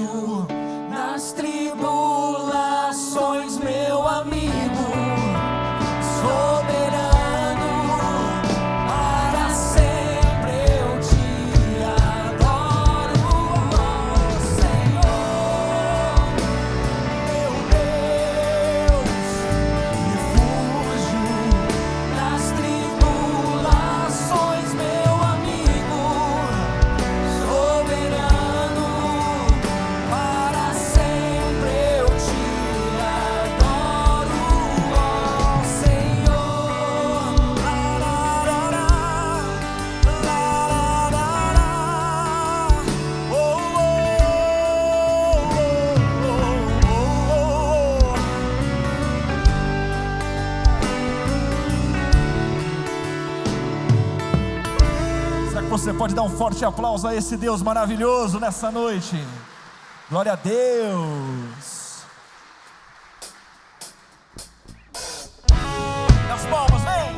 refúgio nas tribulações, meu amigo, soberano, para sempre eu te adoro, oh Senhor, meu Deus, refúgio nas tribulações, meu amigo, soberano, para sempre eu te adoro, ó Senhor. Será que você pode dar um forte aplauso a esse Deus maravilhoso nessa noite? Glória a Deus. As palmas, vem!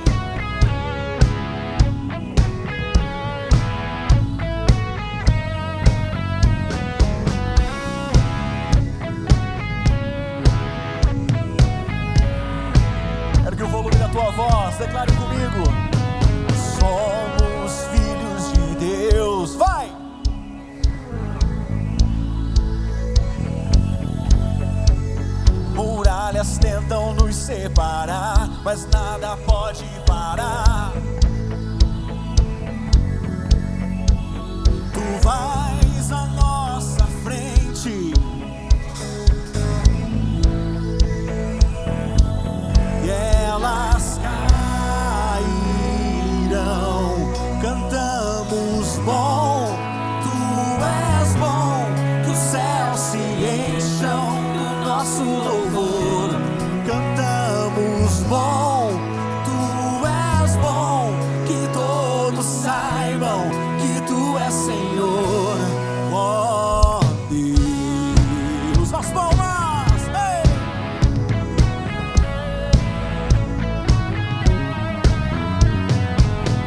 Ergue o volume da tua voz, declare comigo: somos filhos de Deus. Vai! Muralhas tentam nos separar, mas nada pode parar. Tu vais à nossa frente e elas cairão. Cantamos bom, tu és bom, que os céus se encham do nosso louvor. Cantamos bom, tu és bom, que todos saibam que tu és Senhor. Oh Deus, as palmas, ei!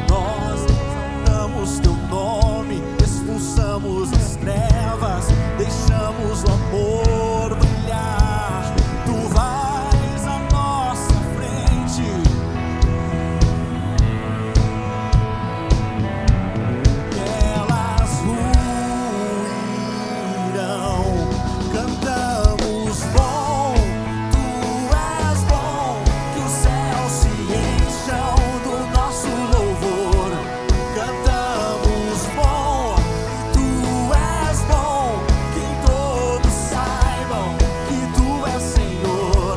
Nós exaltamos teu nome, expulsamos as trevas, deixamos o amor brilhar. Tu vais à nossa frente e elas ruirão. Cantamos bom, tu és bom, que os céus se encham do nosso louvor. Cantamos bom, tu és bom, que todos saibam que tu és Senhor.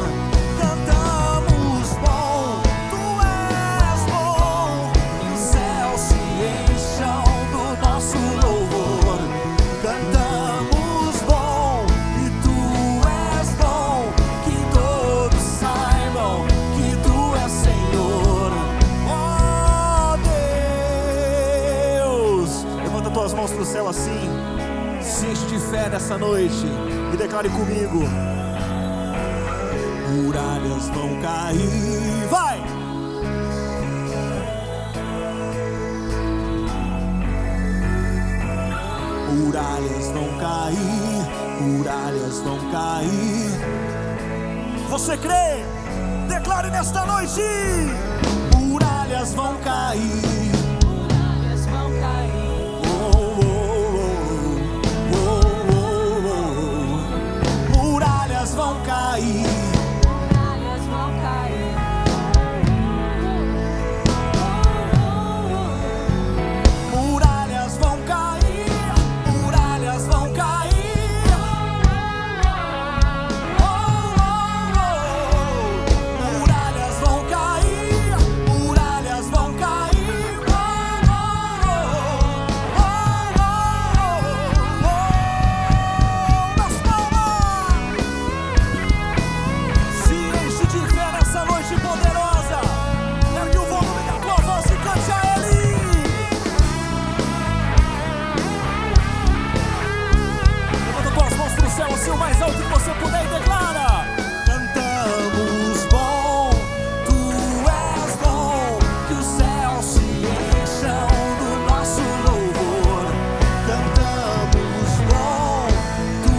Cantamos bom, tu és bom, que os céus se encham do nosso louvor. Cantamos bom, e tu és bom, que todos saibam que tu és Senhor. Oh Deus, levanta tuas mãos para o céu assim, se enche de fé nessa noite e declare comigo: muralhas vão cair. Vai! Muralhas vão cair, muralhas vão cair. Você crê? Declare nesta noite: muralhas vão cair. Muralhas vão cair. Oh, oh, oh, oh, oh, oh. Muralhas vão cair. Muralhas vão cair. Muralhas vão cair. Muralhas vão cair. Oh, oh, oh. Muralhas vão cair. Muralhas vão cair. Oh, oh, oh. Oh, oh, oh. Nas palmas. Se enche de fé nessa noite poderosa. Ergue o volume da tua voz e cante a Ele. Levanta tuas mãos pro céu, assim o mais alto que você puder, e declara: cantamos bom, tu és bom, que os céus se encham do nosso louvor. Cantamos bom, tu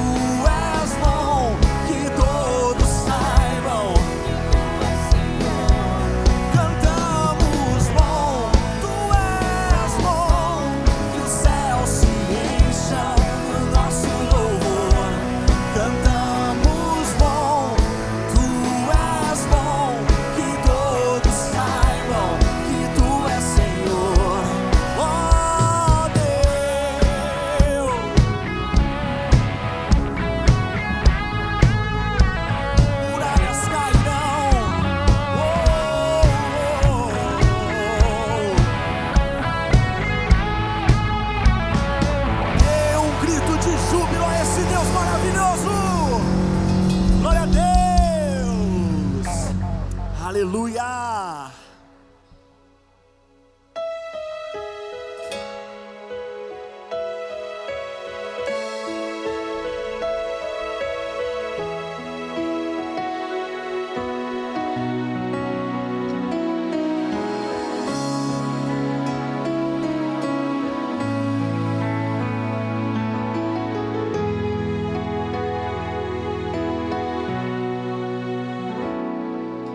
Aleluia!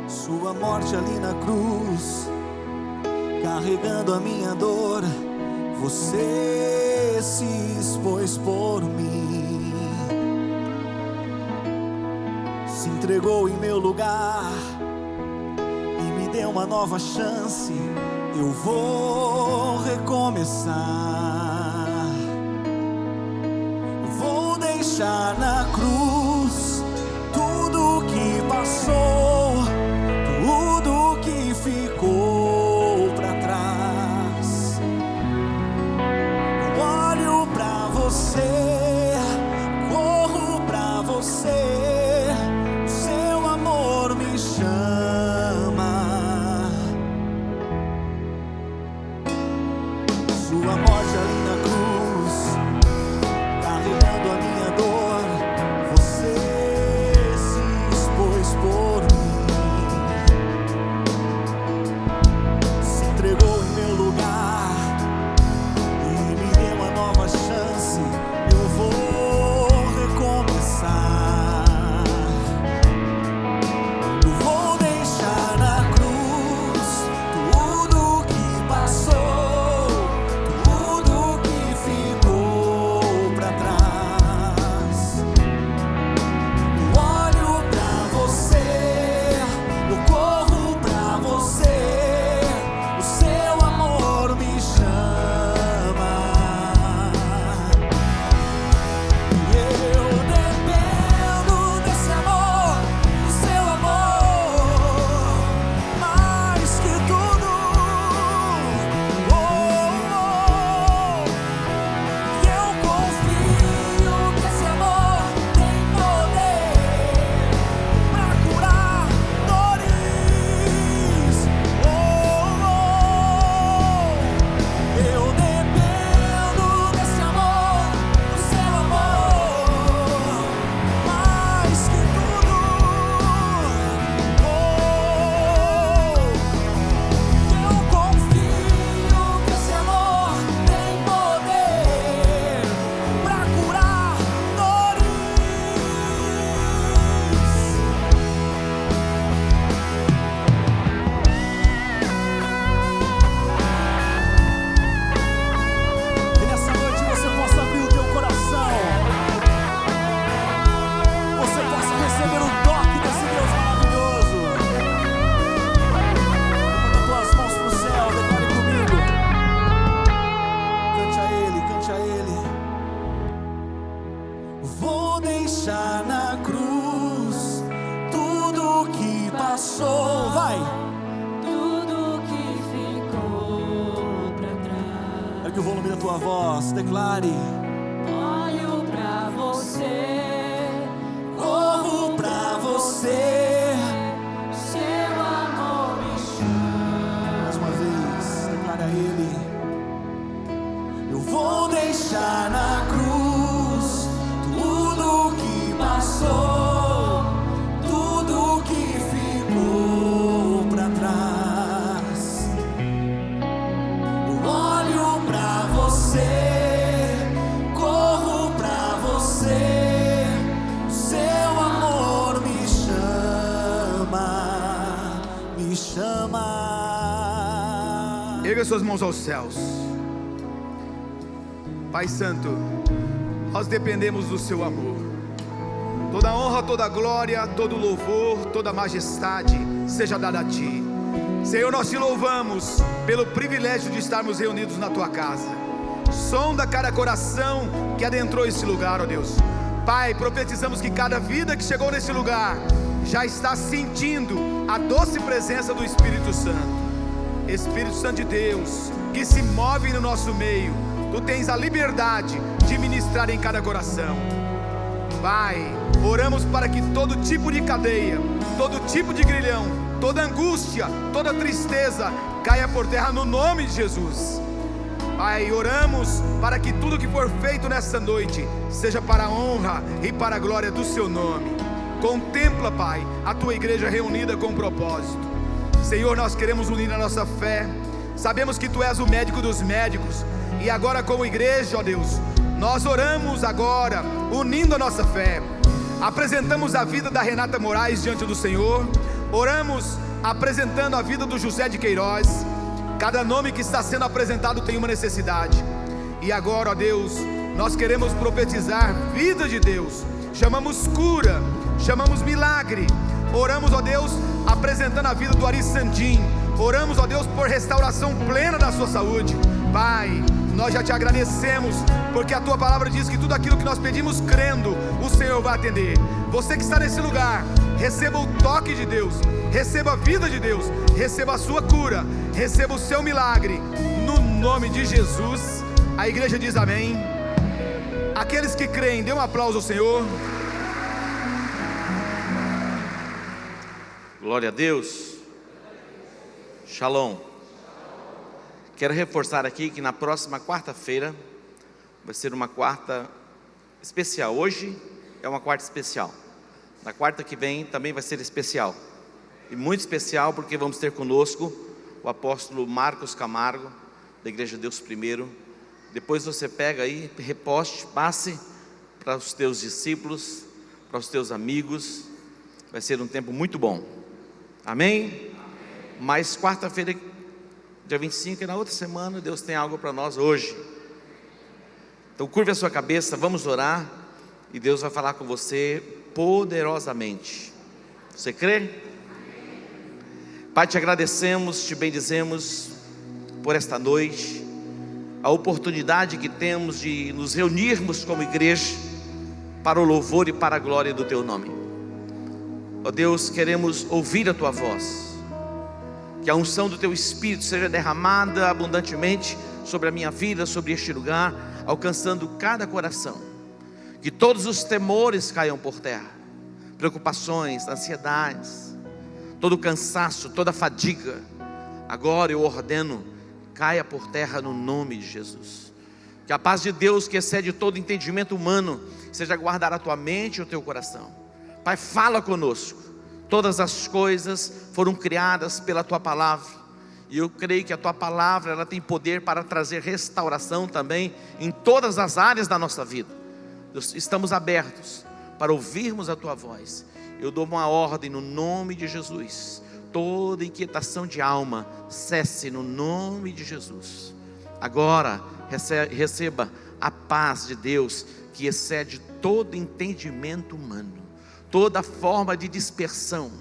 Sua morte ali na cruz, carregando a minha dor, você se expôs por mim, se entregou em meu lugar e me deu uma nova chance. Eu vou recomeçar, vou deixar na cruz tudo que passou, tudo que ficou pra trás. Eu olho pra você, corro pra você, o seu amor me chama. Sua morte ali na cruz, carregando a minha dor, você se expôs por mim, se entregou em meu lugar e me deu uma nova chance. Eu vou recomeçar, eu vou deixar na cruz tudo que passou, tudo que ficou pra trás. Eu olho pra você, eu corro pra você, o seu amor me chama. Eu dependo desse amor, do seu amor, mais que tudo. Oh, e eu confio que esse amor tem poder pra curar dores. Eu dependo desse amor, do seu amor, mais que tudo. Eu confio que esse amor tem poder pra curar dores. Que nessa noite você possa abrir o teu coração, você possa receber um toque desse Deus maravilhoso. Levanta tuas mãos pro céu, declare comigo. Cante a Ele, cante a Ele. Vou deixar na cruz tudo que passou. Vai! Tudo que ficou pra trás. Ergue o volume da tua voz, declare. Olho pra você, Corro pra você. seu amor me chama. Mais uma vez, declare a Ele. Eu vou deixar na cruz tudo que passou, tudo que ficou pra trás. Eu olho pra você, corro pra você, o seu amor me chama, me chama. Erga suas mãos aos céus. Pai Santo, nós dependemos do seu amor. Toda honra, toda glória, todo louvor, toda majestade seja dada a ti. Senhor, nós te louvamos pelo privilégio de estarmos reunidos na tua casa. Sonda cada coração que adentrou esse lugar, ó Deus. Pai, profetizamos que cada vida que chegou nesse lugar já está sentindo a doce presença do Espírito Santo. Espírito Santo de Deus, que se move no nosso meio, tu tens a liberdade de ministrar em cada coração. Pai, oramos para que todo tipo de cadeia, todo tipo de grilhão toda angústia, toda tristeza caia por terra no nome de Jesus. Pai, oramos para que tudo que for feito nessa noite seja para a honra e para a glória do seu nome. Contempla, Pai, a tua igreja reunida com propósito. Senhor, nós queremos unir a nossa fé. Sabemos que tu és o médico dos médicos, e agora como igreja, ó Deus, nós oramos agora, unindo a nossa fé. Apresentamos a vida da Renata Moraes diante do Senhor. Oramos apresentando a vida do José de Queiroz. Cada nome que está sendo apresentado tem uma necessidade. E agora, ó Deus, nós queremos profetizar vida de Deus. Chamamos cura, chamamos milagre. Oramos, ó Deus, apresentando a vida do Ari Sandim. Oramos, ó Deus, por restauração plena da sua saúde. Pai, nós já te agradecemos, porque a tua palavra diz que tudo aquilo que nós pedimos crendo, o Senhor vai atender. Você que está nesse lugar, receba o toque de Deus, receba a vida de Deus, receba a sua cura, receba o seu milagre, no nome de Jesus. A igreja diz amém. Aqueles que creem, dê um aplauso ao Senhor. Glória a Deus. Shalom. Quero reforçar aqui que na próxima quarta-feira vai ser uma quarta especial. Hoje é uma quarta especial. Na quarta que vem também vai ser especial. E muito especial porque vamos ter conosco o apóstolo Marcos Camargo, da Igreja Deus Primeiro. Depois você pega aí, reposte, passe para os teus discípulos, para os teus amigos. Vai ser um tempo muito bom. Amém? Mas quarta-feira, dia 25, e na outra semana, Deus tem algo para nós hoje. Então curve a sua cabeça, vamos orar, e Deus vai falar com você poderosamente. Você crê? Pai, te agradecemos, te bendizemos por esta noite, a oportunidade que temos de nos reunirmos como igreja, para o louvor e para a glória do teu nome. Ó Deus, queremos ouvir a tua voz. Que a unção do teu Espírito seja derramada abundantemente sobre a minha vida, sobre este lugar, alcançando cada coração. Que todos os temores caiam por terra, preocupações, ansiedades, todo cansaço, toda fadiga, agora eu ordeno, caia por terra no nome de Jesus. Que a paz de Deus, que excede todo entendimento humano, seja guardar a tua mente e o teu coração. Pai, fala conosco. Todas as coisas foram criadas pela tua palavra, e eu creio que a tua palavra, ela tem poder para trazer restauração também em todas as áreas da nossa vida. Estamos abertos para ouvirmos a tua voz. Eu dou uma ordem no nome de Jesus. Toda inquietação de alma cesse no nome de Jesus. Agora receba a paz de Deus, que excede todo entendimento humano, toda forma de dispersão.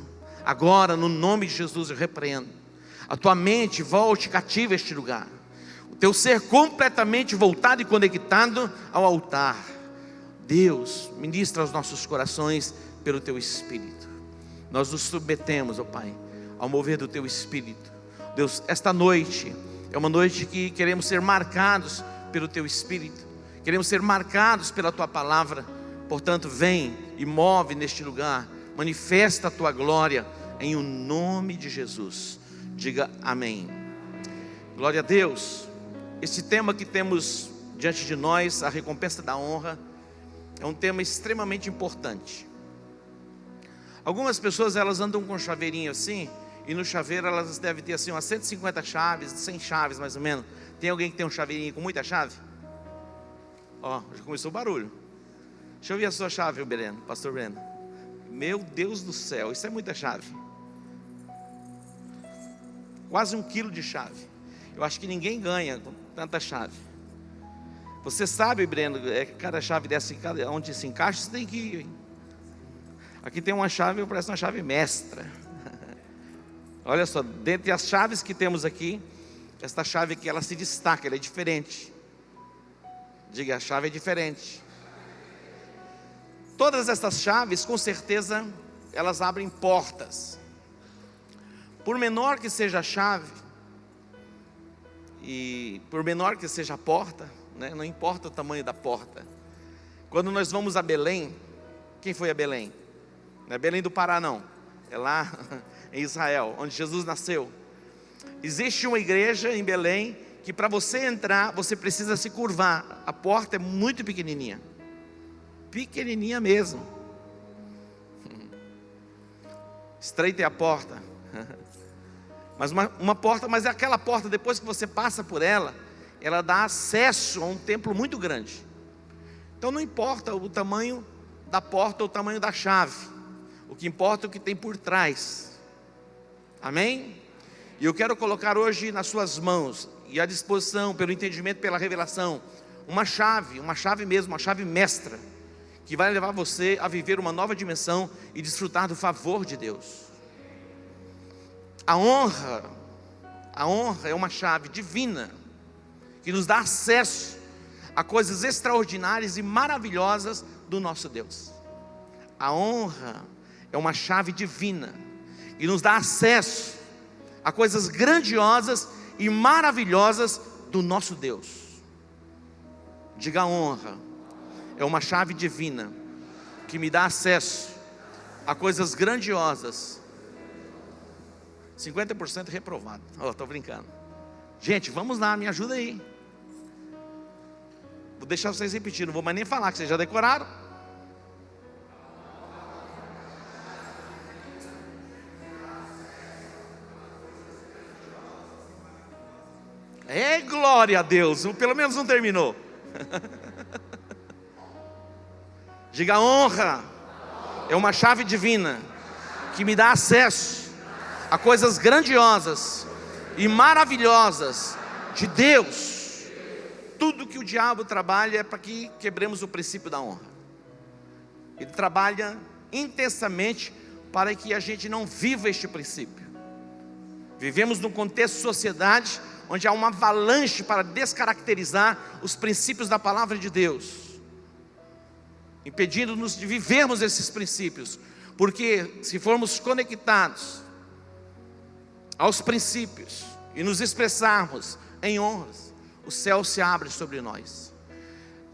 Agora no nome de Jesus eu repreendo. A tua mente volte cativa a este lugar, o teu ser completamente voltado e conectado ao altar. Deus, ministra aos nossos corações pelo teu Espírito. Nós nos submetemos, ó Pai, ao mover do teu Espírito. Deus, esta noite é uma noite que queremos ser marcados pelo teu Espírito, queremos ser marcados pela tua palavra. Portanto, vem e move neste lugar, manifesta a tua glória, em o nome de Jesus. Diga amém. Glória a Deus. Esse tema que temos diante de nós, a recompensa da honra, é um tema extremamente importante. Algumas pessoas, elas andam com um chaveirinho assim, e no chaveiro elas devem ter assim umas 150 chaves, 100 chaves mais ou menos. Tem alguém que tem um chaveirinho com muita chave? Ó, já começou o barulho. Deixa eu ver a sua chave, Breno, pastor Breno. Meu Deus do céu, isso é muita chave. Quase 1 quilo de chave. Eu acho que ninguém ganha com tanta chave. Você sabe, Breno, cada chave dessa, onde se encaixa, você tem que ir. Aqui tem uma chave, parece uma chave mestra. Olha só, dentre as chaves que temos aqui, esta chave aqui, ela se destaca, ela é diferente. Diga, a chave é diferente. Todas essas chaves, com certeza, elas abrem portas. Por menor que seja a chave, e por menor que seja a porta, né, não importa o tamanho da porta. Quando nós vamos a Belém, quem foi a Belém? Não é Belém do Pará não, é lá em Israel, onde Jesus nasceu. Existe uma igreja em Belém que para você entrar, você precisa se curvar. A porta é muito pequenininha. Pequenininha mesmo. Estreita é a porta. Mas uma porta, mas é aquela porta, depois que você passa por ela, ela dá acesso a um templo muito grande. Então não importa o tamanho da porta ou o tamanho da chave. O que importa é o que tem por trás. Amém? E eu quero colocar hoje nas suas mãos e à disposição, pelo entendimento, pela revelação, uma chave mesmo, uma chave mestra, que vai levar você a viver uma nova dimensão e desfrutar do favor de Deus. A honra é uma chave divina, que nos dá acesso a coisas extraordinárias e maravilhosas do nosso Deus. A honra é uma chave divina, que nos dá acesso a coisas grandiosas e maravilhosas do nosso Deus. Diga: a honra é uma chave divina, que me dá acesso a coisas grandiosas. 50% reprovado. Estou brincando. Gente, vamos lá, me ajuda aí. Vou deixar vocês repetir, não vou mais nem falar, que vocês já decoraram. É, glória a Deus, pelo menos não terminou. Diga: a honra é uma chave divina, que me dá acesso a coisas grandiosas e maravilhosas de Deus. Tudo que o diabo trabalha é para que quebremos o princípio da honra. Ele trabalha intensamente para que a gente não viva este princípio. Vivemos num contexto de sociedade onde há uma avalanche para descaracterizar os princípios da palavra de Deus, impedindo-nos de vivermos esses princípios. Porque se formos conectados aos princípios e nos expressarmos em honras, o céu se abre sobre nós.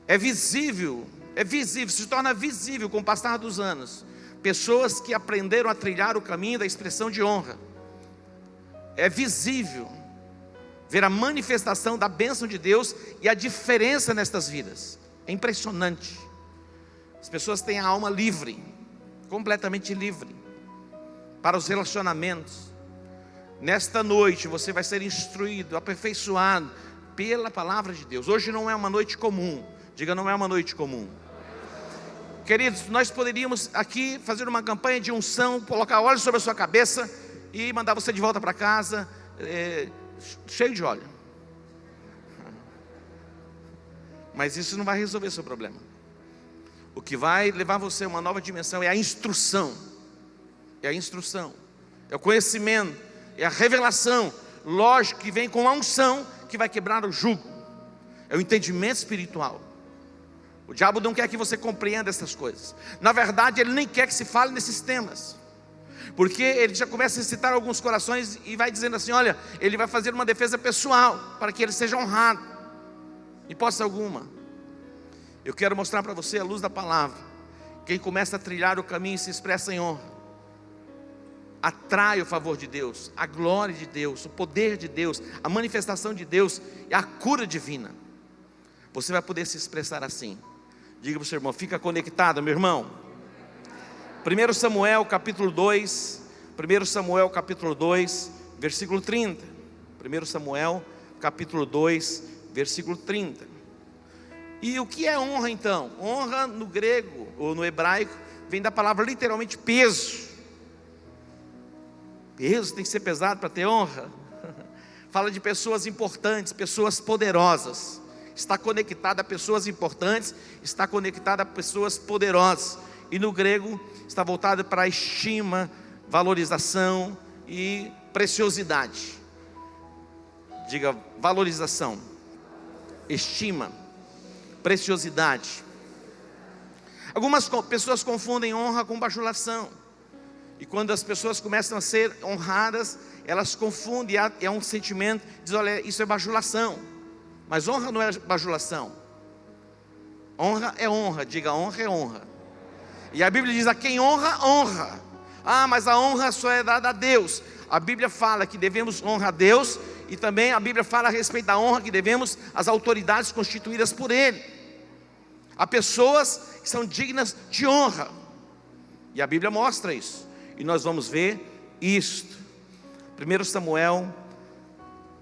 É visível, se torna visível com o passar dos anos, pessoas que aprenderam a trilhar o caminho da expressão de honra. É visível ver a manifestação da bênção de Deus e a diferença nestas vidas. É impressionante. As pessoas têm a alma livre, completamente livre, para os relacionamentos. Nesta noite você vai ser instruído, aperfeiçoado pela palavra de Deus. Hoje não é uma noite comum. Diga: não é uma noite comum. Queridos, nós poderíamos aqui fazer uma campanha de unção, colocar óleo sobre a sua cabeça e mandar você de volta para casa cheio de óleo. Mas isso não vai resolver seu problema. O que vai levar você a uma nova dimensão é a instrução. É a instrução, é o conhecimento, é a revelação. Lógico que vem com a unção que vai quebrar o jugo. É o entendimento espiritual. O diabo não quer que você compreenda essas coisas. Na verdade, ele nem quer que se fale nesses temas, porque ele já começa a excitar alguns corações e vai dizendo assim: olha, ele vai fazer uma defesa pessoal para que ele seja honrado. Hipótese alguma. Eu quero mostrar para você a luz da palavra. Quem começa a trilhar o caminho e se expressa em honra, atrai o favor de Deus, a glória de Deus, o poder de Deus, a manifestação de Deus e a cura divina. Você vai poder se expressar assim. Diga para o seu irmão: fica conectado, meu irmão. 1 Samuel capítulo 2, 1 Samuel capítulo 2, versículo 30. 1 Samuel capítulo 2, versículo 30. E o que é honra então? Honra no grego ou no hebraico vem da palavra literalmente peso. Peso tem que ser pesado para ter honra. Fala de pessoas importantes, pessoas poderosas. Está conectada a pessoas importantes, está conectada a pessoas poderosas. E no grego está voltado para a estima, valorização e preciosidade. Diga: valorização, estima, preciosidade. Algumas pessoas confundem honra com bajulação. E quando as pessoas começam a ser honradas, elas confundem, é um sentimento, diz: olha, isso é bajulação. Mas honra não é bajulação. Honra é honra, diga: honra é honra. E a Bíblia diz: a quem honra, honra. Ah, mas a honra só é dada a Deus. A Bíblia fala que devemos honrar a Deus, e também a Bíblia fala a respeito da honra que devemos às autoridades constituídas por Ele. Há pessoas que são dignas de honra, e a Bíblia mostra isso, e nós vamos ver isto. 1 Samuel,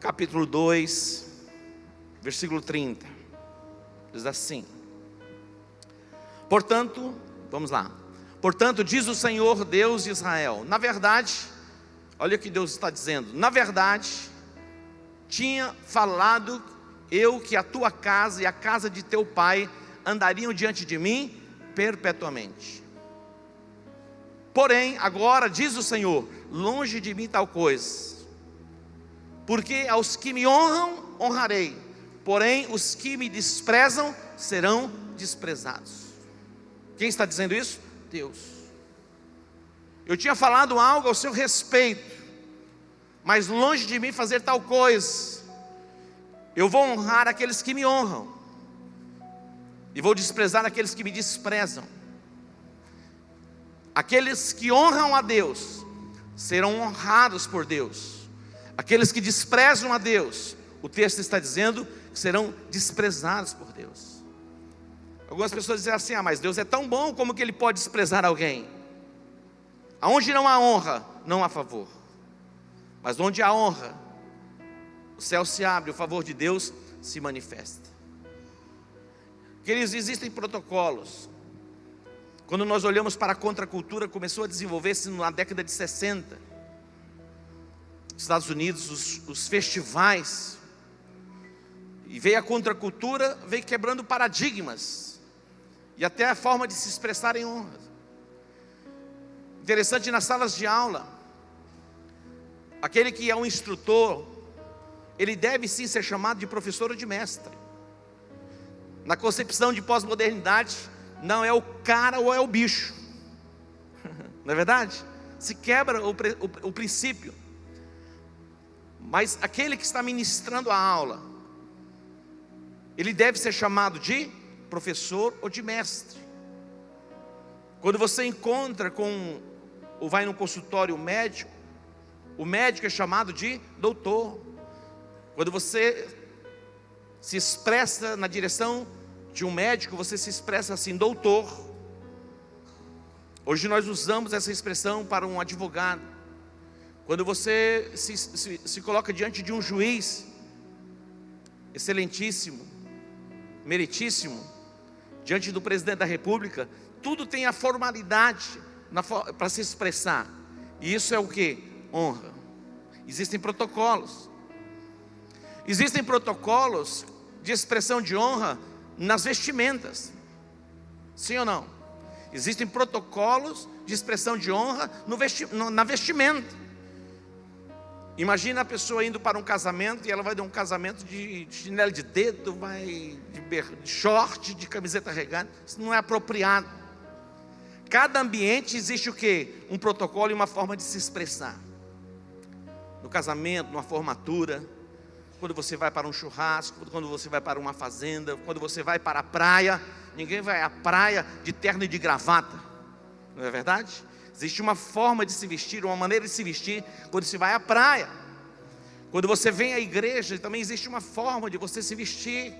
capítulo 2, versículo 30, diz assim: portanto, vamos lá. Portanto, diz o Senhor Deus de Israel, na verdade, olha o que Deus está dizendo, na verdade, tinha falado eu que a tua casa e a casa de teu pai andariam diante de mim perpetuamente. Porém, agora diz o Senhor, longe de mim tal coisa, porque aos que me honram, honrarei, porém os que me desprezam serão desprezados. Quem está dizendo isso? Deus. Eu tinha falado algo ao seu respeito, mas longe de mim fazer tal coisa. Eu vou honrar aqueles que me honram, e vou desprezar aqueles que me desprezam. Aqueles que honram a Deus serão honrados por Deus. Aqueles que desprezam a Deus, o texto está dizendo que serão desprezados por Deus. Algumas pessoas dizem assim: ah, mas Deus é tão bom, como que Ele pode desprezar alguém? Aonde não há honra, não há favor. Mas onde há honra, o céu se abre, o favor de Deus se manifesta. Queridos, existem protocolos. Quando nós olhamos para a contracultura, começou a desenvolver-se na década de 60. Estados Unidos, os festivais, e veio a contracultura, veio quebrando paradigmas, e até a forma de se expressar em honra. Interessante, nas salas de aula, aquele que é um instrutor, ele deve sim ser chamado de professor ou de mestre. Na concepção de pós-modernidade, não é o cara ou é o bicho, não é verdade? Se quebra o princípio. Mas aquele que está ministrando a aula, ele deve ser chamado de professor ou de mestre. Quando você encontra ou vai no consultório médico, o médico é chamado de doutor. Quando você se expressa na direção de um médico, você se expressa assim: doutor. Hoje nós usamos essa expressão para um advogado. Quando você se coloca diante de um juiz excelentíssimo, meritíssimo, diante do presidente da república, tudo tem a formalidade para se expressar. E isso é o que? Honra. Existem protocolos. Existem protocolos de expressão de honra nas vestimentas. Sim ou não? Existem protocolos de expressão de honra na vestimenta. Imagina a pessoa indo para um casamento, e ela vai dar um casamento de chinelo de dedo, vai de short, de camiseta regada. Isso não é apropriado. Cada ambiente existe o quê? Um protocolo e uma forma de se expressar. No casamento, numa formatura, quando você vai para um churrasco, quando você vai para uma fazenda, quando você vai para a praia. Ninguém vai à praia de terno e de gravata, não é verdade? Existe uma forma de se vestir, uma maneira de se vestir quando se vai à praia. Quando você vem à igreja, também existe uma forma de você se vestir,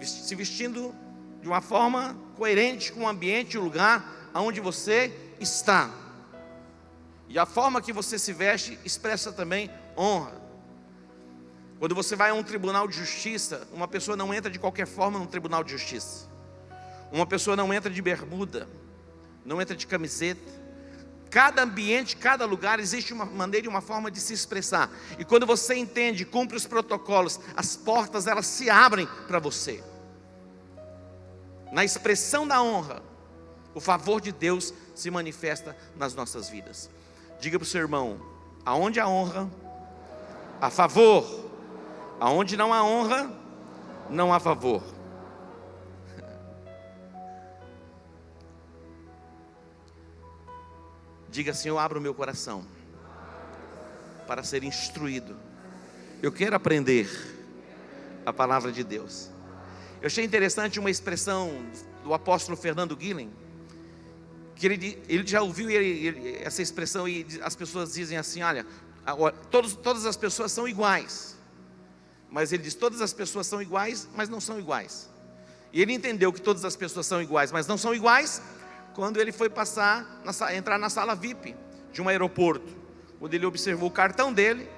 se vestindo de uma forma coerente com o ambiente e o lugar onde você está. E a forma que você se veste expressa também honra. Quando você vai a um tribunal de justiça, uma pessoa não entra de qualquer forma num tribunal de justiça. Uma pessoa não entra de bermuda, não entra de camiseta. Cada ambiente, cada lugar, existe uma maneira e uma forma de se expressar. E quando você entende, cumpre os protocolos, as portas elas se abrem para você. Na expressão da honra, o favor de Deus se manifesta nas nossas vidas. Diga para o seu irmão: aonde há honra, há favor. Aonde não há honra, não há favor. Diga assim: eu abro o meu coração para ser instruído. Eu quero aprender a palavra de Deus. Eu achei interessante uma expressão do apóstolo Fernando Guilhem, que ele já ouviu essa expressão, e as pessoas dizem assim: olha, todas as pessoas são iguais. Mas ele diz: todas as pessoas são iguais, mas não são iguais. E ele entendeu que todas as pessoas são iguais, mas não são iguais, quando ele foi entrar na sala VIP de um aeroporto, quando ele observou o cartão dele,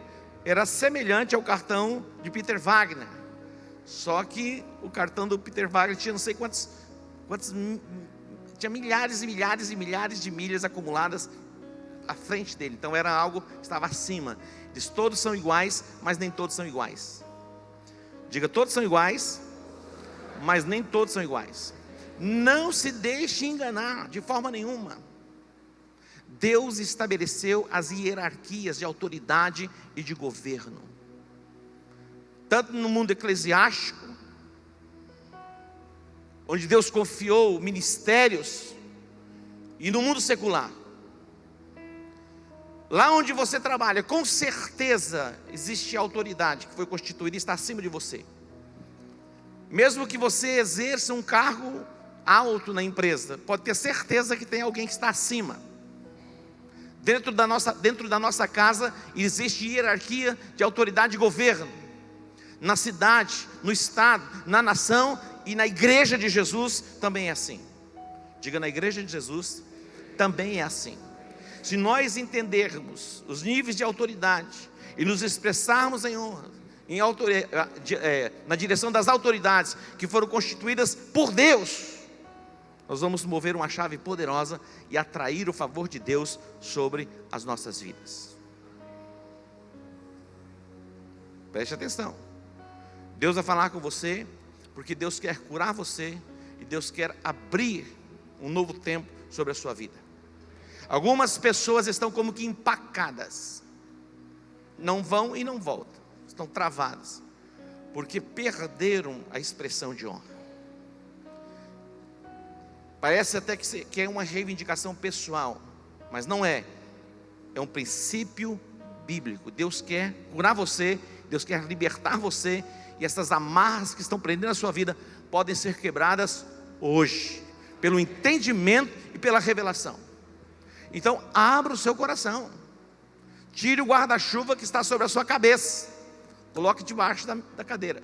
era semelhante ao cartão de Peter Wagner. Só que o cartão do Peter Wagner tinha não sei quantos tinha milhares e milhares e milhares de milhas acumuladas à frente dele. Então era algo que estava acima. Diz: todos são iguais, mas nem todos são iguais. Diga: todos são iguais, mas nem todos são iguais. Não se deixe enganar de forma nenhuma. Deus estabeleceu as hierarquias de autoridade e de governo, tanto no mundo eclesiástico, onde Deus confiou ministérios, e no mundo secular. Lá onde você trabalha, com certeza existe autoridade que foi constituída e está acima de você. Mesmo que você exerça um cargo alto na empresa, pode ter certeza que tem alguém que está acima. Dentro da nossa casa existe hierarquia de autoridade e governo. Na cidade, no estado, na nação e na igreja de Jesus também é assim. Diga: na igreja de Jesus também é assim. Se nós entendermos os níveis de autoridade e nos expressarmos em honra, na direção das autoridades que foram constituídas por Deus, nós vamos mover uma chave poderosa e atrair o favor de Deus sobre as nossas vidas. Preste atenção. Deus vai falar com você, porque Deus quer curar você, e Deus quer abrir um novo tempo sobre a sua vida. Algumas pessoas estão como que empacadas, não vão e não voltam, estão travadas, porque perderam a expressão de honra. Parece até que é uma reivindicação pessoal, mas não é. É um princípio bíblico. Deus quer curar você, Deus quer libertar você, e essas amarras que estão prendendo a sua vida podem ser quebradas hoje, pelo entendimento e pela revelação. Então abra o seu coração, tire o guarda-chuva que está sobre a sua cabeça, coloque debaixo da cadeira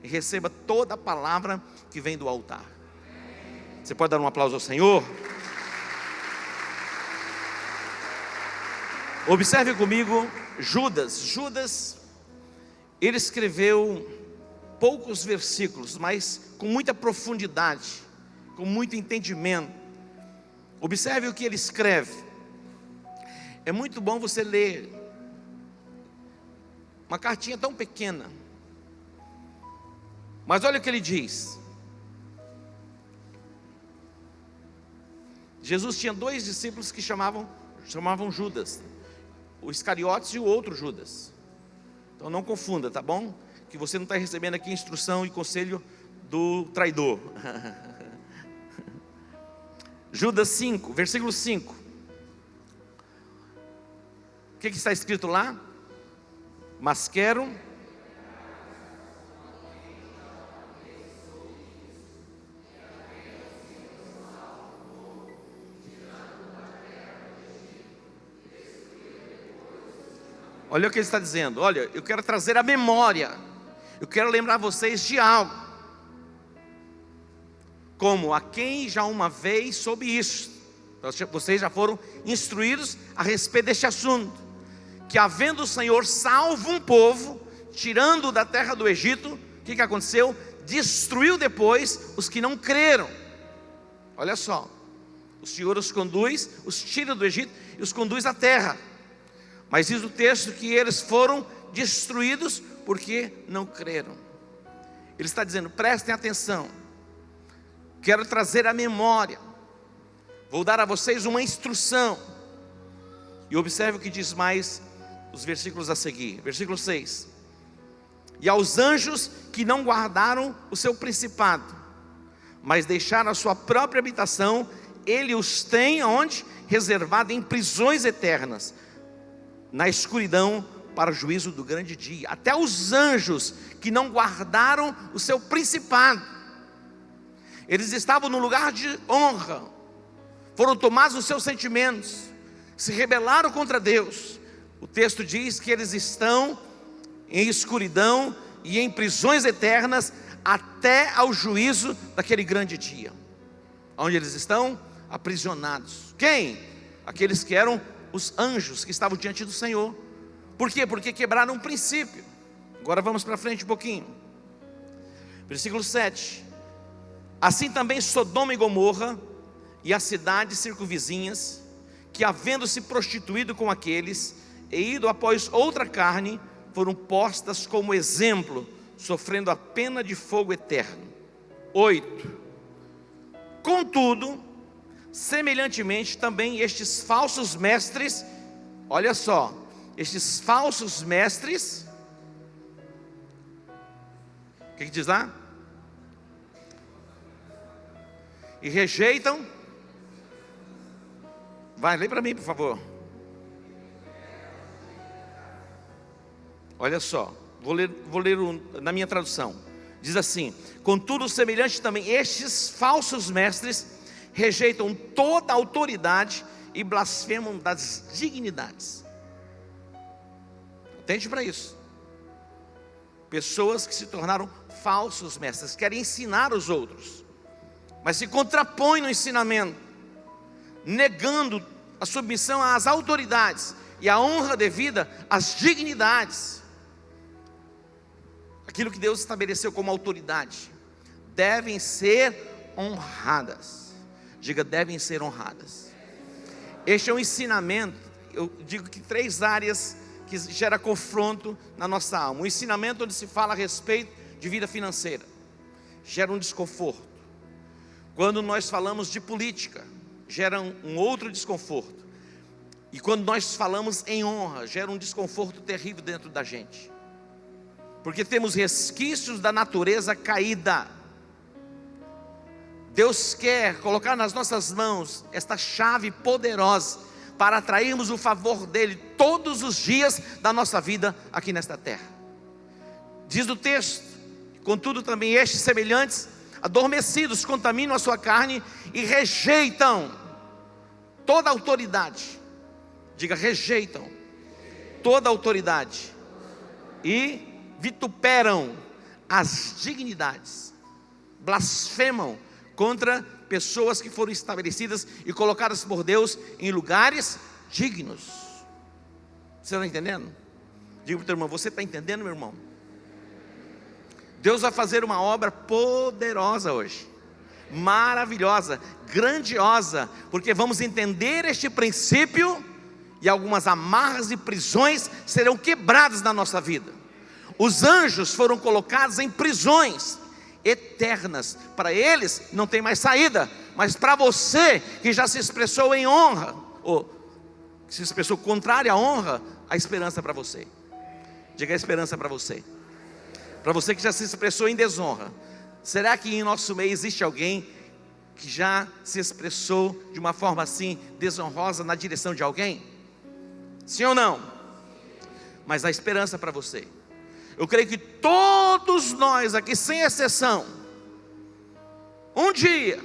e receba toda a palavra que vem do altar. Você pode dar um aplauso ao Senhor? Observe comigo Judas, ele escreveu poucos versículos, mas com muita profundidade, com muito entendimento. Observe o que ele escreve. É muito bom você ler uma cartinha tão pequena, mas olha o que ele diz. Jesus tinha dois discípulos que chamavam Judas, o Iscariotes e o outro Judas. Então não confunda, tá bom? Que você não está recebendo aqui instrução e conselho do traidor. Judas 5, versículo 5. O que está escrito lá? Mas quero olha o que ele está dizendo. Olha, eu quero trazer a memória, eu quero lembrar vocês de algo, como a quem já uma vez soube isso. Vocês já foram instruídos a respeito deste assunto, que havendo o Senhor salvo um povo, tirando da terra do Egito, o que aconteceu? Destruiu depois os que não creram. Olha só, o Senhor os conduz, os tira do Egito e os conduz à terra. Mas diz o texto que eles foram destruídos porque não creram. Ele está dizendo: prestem atenção, quero trazer a memória, vou dar a vocês uma instrução. E observe o que diz mais os versículos a seguir. Versículo 6: e aos anjos que não guardaram o seu principado, mas deixaram a sua própria habitação, ele os tem onde? Reservado em prisões eternas, na escuridão, para o juízo do grande dia. Até os anjos que não guardaram o seu principado, eles estavam no lugar de honra, foram tomados os seus sentimentos, se rebelaram contra Deus. O texto diz que eles estão em escuridão e em prisões eternas até ao juízo daquele grande dia. Onde eles estão? Aprisionados. Quem? Aqueles que eram os anjos que estavam diante do Senhor. Por quê? Porque quebraram um princípio. Agora vamos para frente um pouquinho. Versículo 7. Assim também Sodoma e Gomorra e as cidades circunvizinhas, que havendo se prostituído com aqueles e ido após outra carne, foram postas como exemplo, sofrendo a pena de fogo eterno. 8. Contudo, semelhantemente também estes falsos mestres, olha só, estes falsos mestres, o que diz lá? E rejeitam. Vai, lê para mim, por favor. Olha só, vou ler na minha tradução. Diz assim: contudo, semelhante também, estes falsos mestres rejeitam toda a autoridade e blasfemam das dignidades. Atente para isso. Pessoas que se tornaram falsos mestres, querem ensinar os outros, mas se contrapõem no ensinamento, negando a submissão às autoridades e a honra devida às dignidades. Aquilo que Deus estabeleceu como autoridade devem ser honradas. Diga, devem ser honradas. Este é um ensinamento. Eu digo que 3 áreas que gera confronto na nossa alma. Um ensinamento onde se fala a respeito de vida financeira, gera um desconforto. Quando nós falamos de política, gera um outro desconforto. E quando nós falamos em honra, gera um desconforto terrível dentro da gente, porque temos resquícios da natureza caída. Deus quer colocar nas nossas mãos esta chave poderosa para atrairmos o favor dele todos os dias da nossa vida aqui nesta terra. Diz o texto: contudo também estes semelhantes, adormecidos, contaminam a sua carne e rejeitam toda autoridade. Diga, rejeitam toda autoridade e vituperam as dignidades, blasfemam contra pessoas que foram estabelecidas e colocadas por Deus em lugares dignos. Você está entendendo? Diga para o teu irmão: você está entendendo, meu irmão? Deus vai fazer uma obra poderosa hoje, maravilhosa, grandiosa, porque vamos entender este princípio e algumas amarras e prisões serão quebradas na nossa vida. Os anjos foram colocados em prisões eternas. Para eles não tem mais saída, mas para você que já se expressou em honra, ou se expressou contrário à honra, a esperança para você. Diga, a esperança para você. Para você que já se expressou em desonra, será que em nosso meio existe alguém que já se expressou de uma forma assim desonrosa na direção de alguém? Sim ou não? Mas a esperança para você. Eu creio que todos nós aqui, sem exceção, um dia,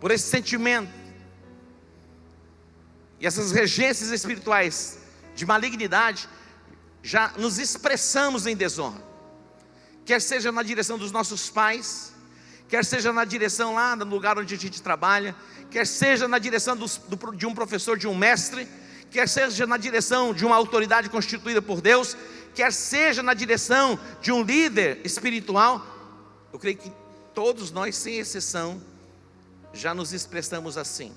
por esse sentimento e essas regências espirituais de malignidade, já nos expressamos em desonra. Quer seja na direção dos nossos pais, quer seja na direção lá no lugar onde a gente trabalha, quer seja na direção de um professor, de um mestre, quer seja na direção de uma autoridade constituída por Deus, quer seja na direção de um líder espiritual. Eu creio que todos nós, sem exceção, já nos expressamos assim.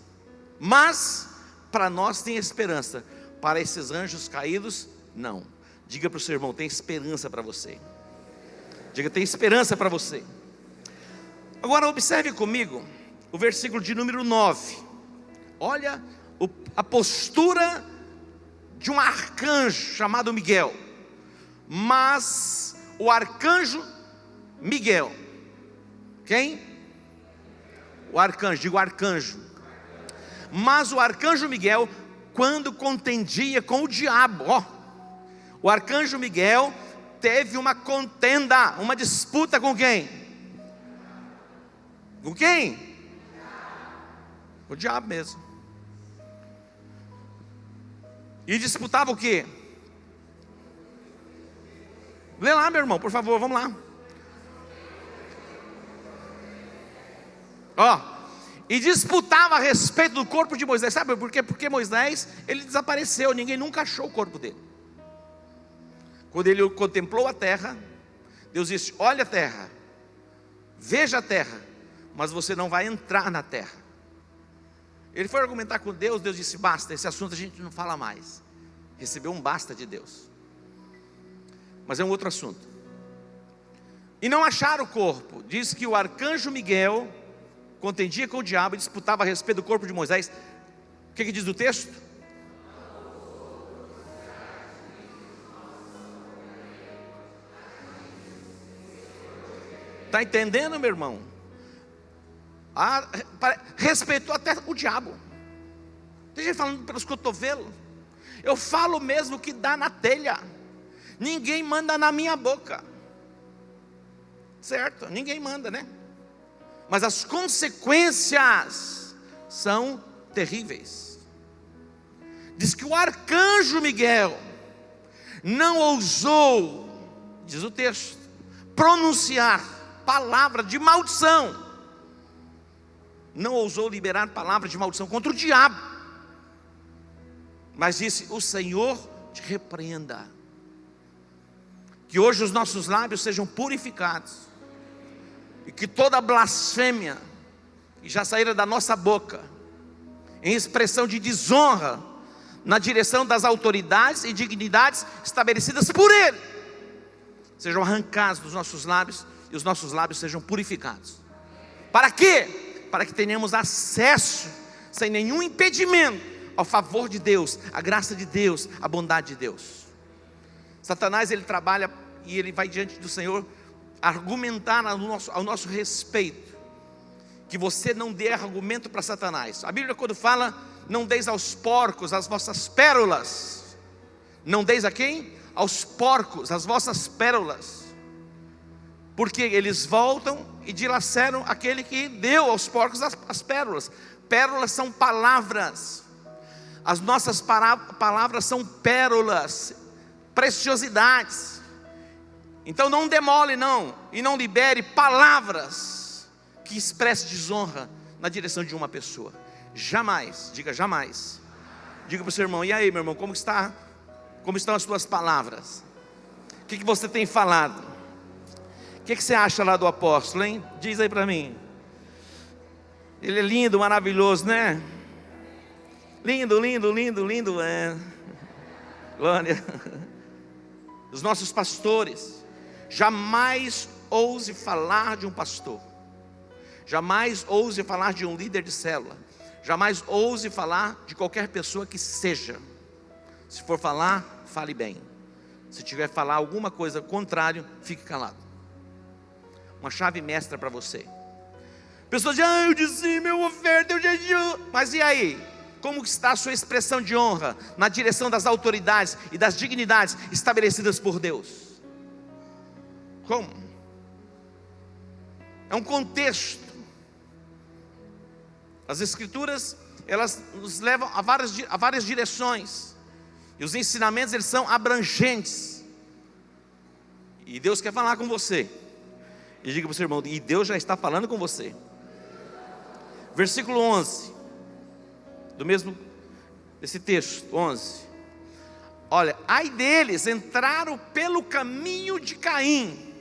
Mas para nós tem esperança, para esses anjos caídos, não. Diga para o seu irmão: tem esperança para você. Diga, tem esperança para você. Agora observe comigo o versículo de número 9. Olha a postura de um arcanjo chamado Miguel. Mas o arcanjo Miguel, quem? O arcanjo, digo arcanjo. Mas o arcanjo Miguel, quando contendia com o diabo, o arcanjo Miguel teve uma contenda, uma disputa com quem? Com quem? O diabo mesmo. E disputava o quê? Lê lá, meu irmão, por favor, vamos lá. E disputava a respeito do corpo de Moisés. Sabe por quê? Porque Moisés, ele desapareceu, ninguém nunca achou o corpo dele. Quando ele contemplou a terra, Deus disse: olha a terra, veja a terra, mas você não vai entrar na terra. Ele foi argumentar com Deus, Deus disse: basta, esse assunto a gente não fala mais. Recebeu um basta de Deus. Mas é um outro assunto. E não acharam o corpo. Diz que o arcanjo Miguel contendia com o diabo e disputava a respeito do corpo de Moisés. O que diz o texto? Está entendendo, meu irmão? Respeitou até o diabo. Tem gente falando pelos cotovelos. Eu falo mesmo que dá na telha. Ninguém manda na minha boca. Certo? Ninguém manda, né? Mas as consequências são terríveis. Diz que o arcanjo Miguel não ousou, diz o texto, pronunciar palavra de maldição. Não ousou liberar palavra de maldição contra o diabo. Mas disse: o Senhor te repreenda. Que hoje os nossos lábios sejam purificados. E que toda blasfêmia que já saíra da nossa boca, em expressão de desonra, na direção das autoridades e dignidades estabelecidas por Ele, sejam arrancados dos nossos lábios, e os nossos lábios sejam purificados. Para quê? Para que tenhamos acesso, sem nenhum impedimento, ao favor de Deus, a graça de Deus, a bondade de Deus. Satanás, ele trabalha e ele vai diante do Senhor argumentar ao nosso respeito, que você não dê argumento para Satanás. A Bíblia, quando fala: não deis aos porcos as vossas pérolas. Não deis a quem? Aos porcos as vossas pérolas, porque eles voltam e dilaceram aquele que deu aos porcos as pérolas. Pérolas são palavras. As nossas palavras são pérolas, preciosidades. Então não demole não, e não libere palavras que expressem desonra na direção de uma pessoa. Jamais, diga jamais. Diga para o seu irmão: e aí, meu irmão, como está? Como estão as tuas palavras? O que você tem falado? O que você acha lá do apóstolo, hein? Diz aí para mim. Ele é lindo, maravilhoso, né? Lindo, lindo, lindo, lindo, é. Glória. Os nossos pastores, jamais ouse falar de um pastor. Jamais ouse falar de um líder de célula. Jamais ouse falar de qualquer pessoa que seja. Se for falar, fale bem. Se tiver que falar alguma coisa contrária, fique calado. Uma chave mestra para você. Pessoas dizem: eu dizimo, eu oferto, eu jejum. Mas e aí? Como está a sua expressão de honra na direção das autoridades e das dignidades estabelecidas por Deus? Como? É um contexto. As Escrituras, elas nos levam a várias direções. E os ensinamentos, eles são abrangentes. E Deus quer falar com você. E diga para o seu irmão: e Deus já está falando com você. Versículo 11. Desse texto, 11. Olha: ai deles, entraram pelo caminho de Caim.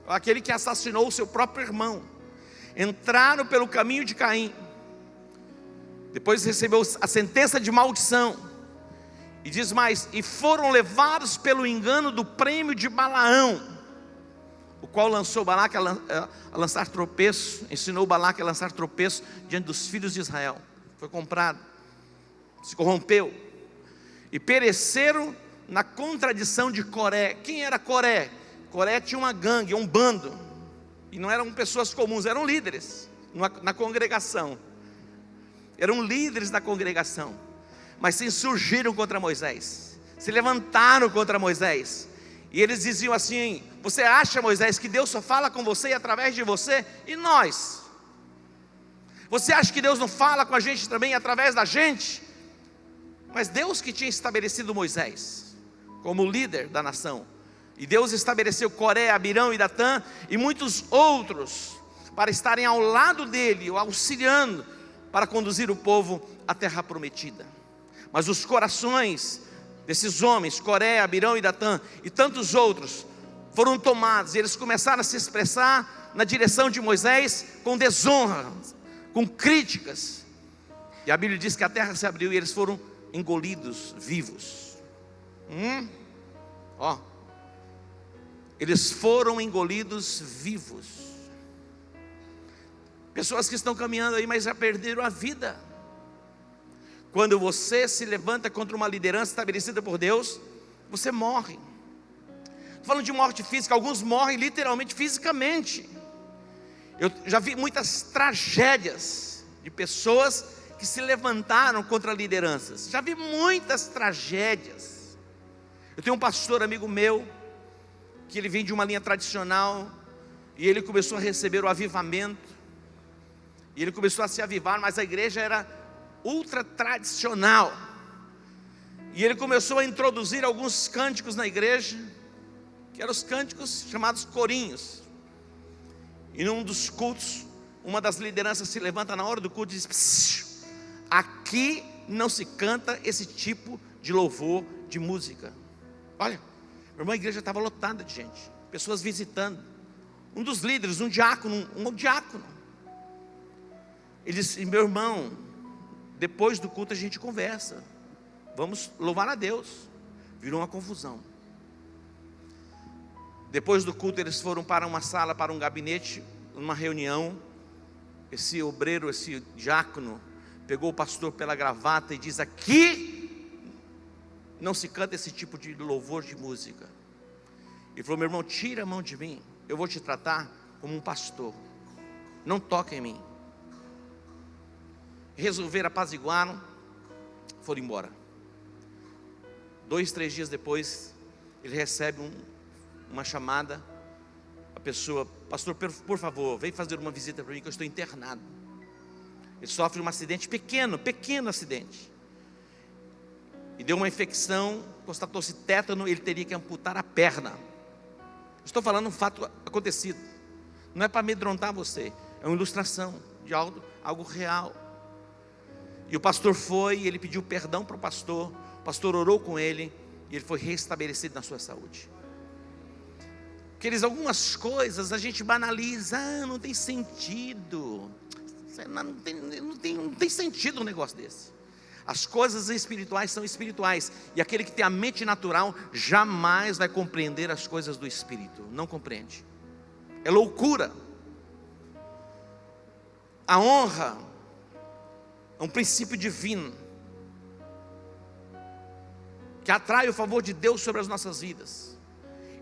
Aquele que assassinou o seu próprio irmão. Entraram pelo caminho de Caim. Depois recebeu a sentença de maldição. E diz mais: e foram levados pelo engano do prêmio de Balaão, o qual lançou Balaque a lançar tropeço. Ensinou Balaque a lançar tropeço diante dos filhos de Israel. Foi comprado, se corrompeu, e pereceram na contradição de Coré. Quem era Coré? Coré tinha uma gangue, um bando, e não eram pessoas comuns, eram líderes na congregação. Eram líderes da congregação, mas se insurgiram contra Moisés, se levantaram contra Moisés, e eles diziam assim: você acha, Moisés, que Deus só fala com você e através de você? E nós? Você acha que Deus não fala com a gente também através da gente? Mas Deus que tinha estabelecido Moisés como líder da nação, e Deus estabeleceu Coré, Abirão e Datã e muitos outros para estarem ao lado dele, o auxiliando para conduzir o povo à terra prometida. Mas os corações desses homens, Coré, Abirão e Datã e tantos outros, foram tomados, e eles começaram a se expressar na direção de Moisés com desonra, com críticas. E a Bíblia diz que a terra se abriu e eles foram engolidos vivos. Eles foram engolidos vivos. Pessoas que estão caminhando aí, mas já perderam a vida. Quando você se levanta contra uma liderança estabelecida por Deus, você morre. Estou falando de morte física, alguns morrem literalmente fisicamente. Eu já vi muitas tragédias de pessoas que se levantaram contra lideranças. Já vi muitas tragédias. Eu tenho um pastor amigo meu, que ele vem de uma linha tradicional, e ele começou a receber o avivamento, e ele começou a se avivar, mas a igreja era ultra tradicional, e ele começou a introduzir alguns cânticos na igreja, que eram os cânticos chamados corinhos. E num dos cultos, uma das lideranças se levanta na hora do culto e diz: aqui não se canta esse tipo de louvor, de música. Olha, meu irmão, a igreja estava lotada de gente, pessoas visitando. Um dos líderes, um diácono, ele disse: meu irmão, depois do culto a gente conversa, vamos louvar a Deus. Virou uma confusão. Depois do culto eles foram para uma sala, para um gabinete, numa reunião. Esse obreiro, esse diácono, pegou o pastor pela gravata e diz: aqui não se canta esse tipo de louvor, de música. Ele falou: meu irmão, tira a mão de mim, eu vou te tratar como um pastor, não toca em mim. Resolveram, apaziguaram, foram embora. 2, 3 dias depois, ele recebe uma chamada. A pessoa: pastor, por favor, vem fazer uma visita para mim, que eu estou internado. Ele sofre um acidente, pequeno acidente, e deu uma infecção, constatou-se tétano, ele teria que amputar a perna. Estou falando um fato acontecido, não é para amedrontar você, é uma ilustração de algo real. E o pastor foi, e ele pediu perdão para o pastor orou com ele, e ele foi restabelecido na sua saúde. Algumas coisas a gente banaliza: não tem sentido, não tem sentido um negócio desse. As coisas espirituais são espirituais, e aquele que tem a mente natural jamais vai compreender as coisas do Espírito, não compreende, é loucura. A honra é um princípio divino, que atrai o favor de Deus sobre as nossas vidas,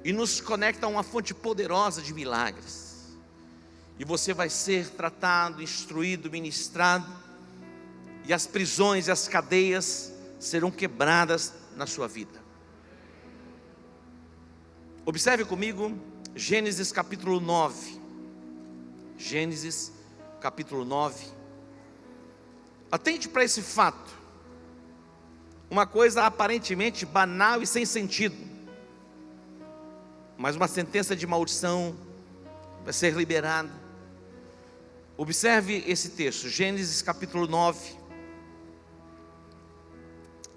e nos conecta a uma fonte poderosa de milagres. E você vai ser tratado, instruído, ministrado, e as prisões e as cadeias serão quebradas na sua vida. Observe comigo Gênesis capítulo 9. Gênesis capítulo 9. Atente para esse fato, uma coisa aparentemente banal e sem sentido, mas uma sentença de maldição vai ser liberada. Observe esse texto, Gênesis capítulo 9,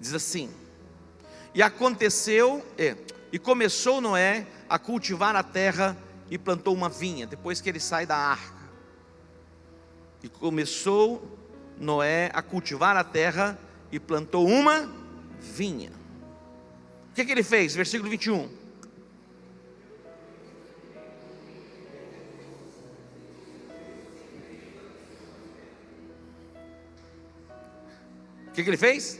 diz assim: e aconteceu, e começou Noé a cultivar a terra e plantou uma vinha, depois que ele sai da arca. E começou Noé a cultivar a terra e plantou uma vinha. O que ele fez? Versículo 21. O que ele fez?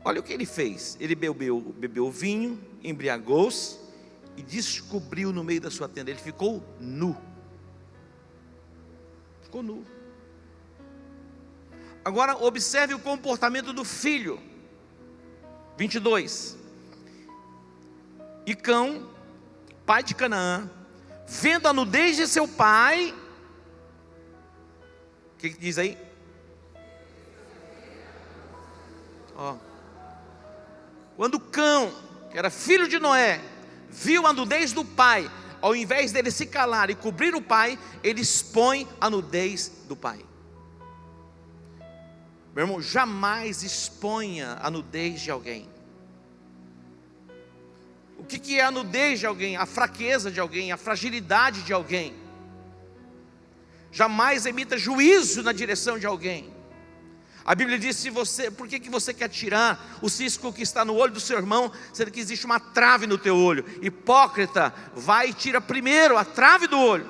Olha o que ele fez. Ele bebeu vinho, embriagou-se e descobriu no meio da sua tenda. Ele ficou nu. Ficou nu. Agora observe o comportamento do filho. 22. E Cão, pai de Canaã, vendo a nudez de seu pai, o que diz aí? Ó. Quando Cão, que era filho de Noé, viu a nudez do pai, ao invés dele se calar e cobrir o pai, ele expõe a nudez do pai. Meu irmão, jamais exponha a nudez de alguém. O que é a nudez de alguém? A fraqueza de alguém, a fragilidade de alguém. Jamais emita juízo na direção de alguém. A Bíblia diz: por que você quer tirar o cisco que está no olho do seu irmão, sendo que existe uma trave no teu olho? Hipócrita, vai e tira primeiro a trave do olho,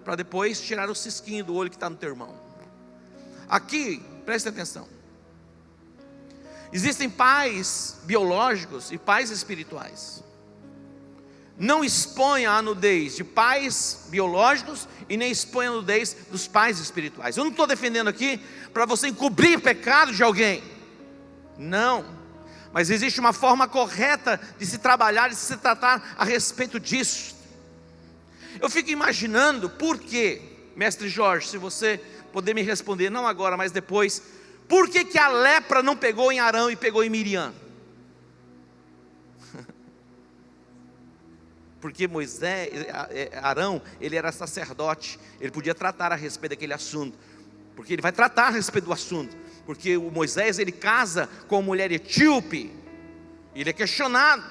para depois tirar o cisquinho do olho que está no teu irmão. Aqui, preste atenção. Existem pais biológicos e pais espirituais. Não exponha a nudez de pais biológicos e nem exponha a nudez dos pais espirituais. Eu não estou defendendo aqui para você encobrir pecado de alguém. Não. Mas existe uma forma correta de se trabalhar e de se tratar a respeito disso. Eu fico imaginando por que, mestre Jorge, se você puder me responder, não agora, mas depois, por que a lepra não pegou em Arão e pegou em Miriam? Porque Arão, ele era sacerdote, ele podia tratar a respeito daquele assunto, porque ele vai tratar a respeito do assunto, porque o Moisés, ele casa com uma mulher etíope, ele é questionado,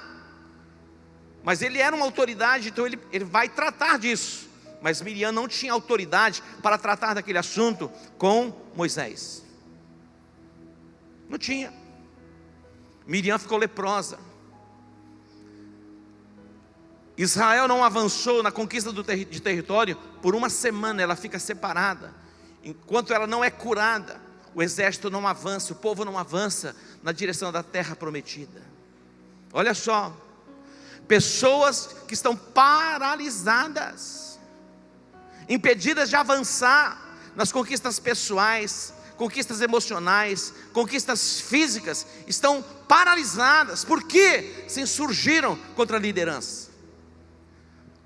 mas ele era uma autoridade, então ele vai tratar disso, mas Miriam não tinha autoridade para tratar daquele assunto com Moisés, não tinha. Miriam ficou leprosa. Israel não avançou na conquista de território por uma semana, ela fica separada. Enquanto ela não é curada, o exército não avança, o povo não avança na direção da terra prometida. Olha só, pessoas que estão paralisadas, impedidas de avançar nas conquistas pessoais, conquistas emocionais, conquistas físicas, estão paralisadas, porque se insurgiram contra a liderança.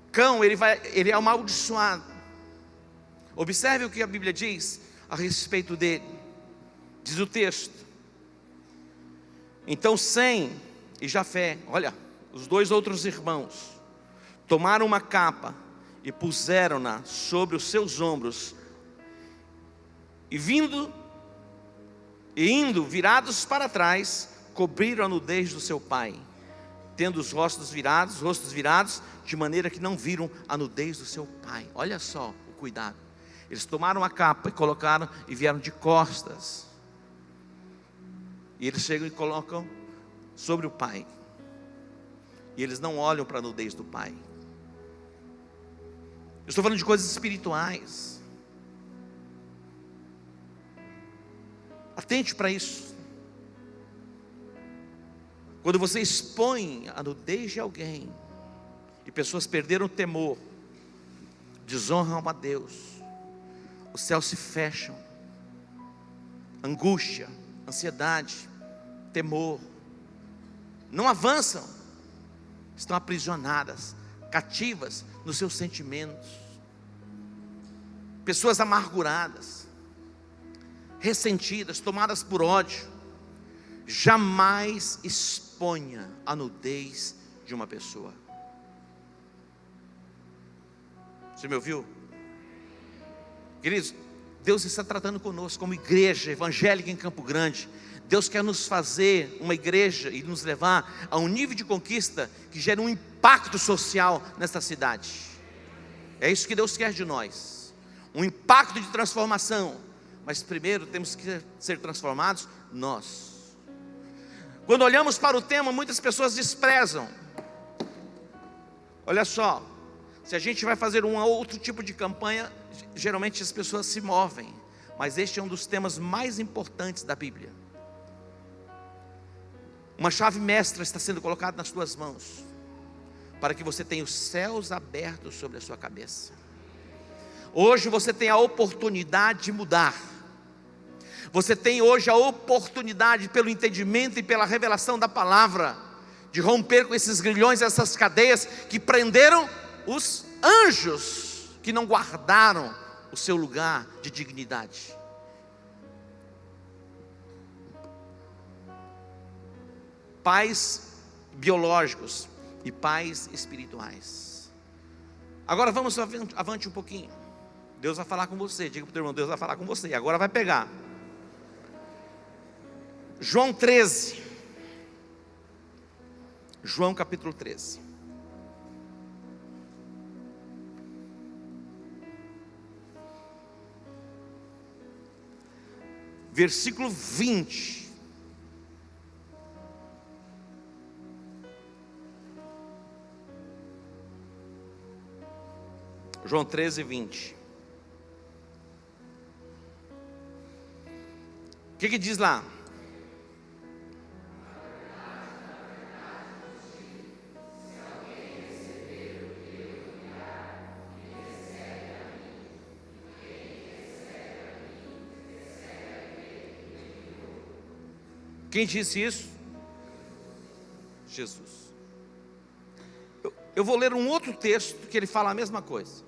Cão, ele é amaldiçoado. Observe o que a Bíblia diz a respeito dele. Diz o texto: então Sem e Jafé, olha, os dois outros irmãos, tomaram uma capa e puseram-na sobre os seus ombros, e indo virados para trás, cobriram a nudez do seu pai, tendo os rostos virados, de maneira que não viram a nudez do seu pai. Olha só o cuidado. Eles tomaram a capa e colocaram e vieram de costas. E eles chegam e colocam sobre o pai. E eles não olham para a nudez do pai. Eu estou falando de coisas espirituais. Atente para isso. Quando você expõe a nudez de alguém, e pessoas perderam o temor, desonram a Deus, os céus se fecham, angústia, ansiedade, temor, não avançam, estão aprisionadas, cativas nos seus sentimentos, pessoas amarguradas, ressentidas, tomadas por ódio. Jamais exponha a nudez de uma pessoa. Você me ouviu? Queridos, Deus está tratando conosco como igreja evangélica em Campo Grande. Deus quer nos fazer uma igreja e nos levar a um nível de conquista que gere um impacto social nesta cidade. É isso que Deus quer de nós, um impacto de transformação. Mas primeiro temos que ser transformados nós. Quando olhamos para o tema, muitas pessoas desprezam. Olha só, se a gente vai fazer um outro tipo de campanha, geralmente as pessoas se movem, mas este é um dos temas mais importantes da Bíblia. Uma chave mestra está sendo colocada nas tuas mãos, para que você tenha os céus abertos sobre a sua cabeça. Hoje você tem a oportunidade de mudar. Você tem hoje a oportunidade, pelo entendimento e pela revelação da palavra, de romper com esses grilhões, essas cadeias que prenderam os anjos, que não guardaram o seu lugar de dignidade. Pais biológicos e pais espirituais. Agora vamos avante um pouquinho. Deus vai falar com você. Diga para o teu irmão, Deus vai falar com você. Agora vai pegar João 13. João capítulo 13. Versículo 20. João 13, 20. O que diz lá? Quem disse isso? Jesus. Eu vou ler um outro texto que ele fala a mesma coisa.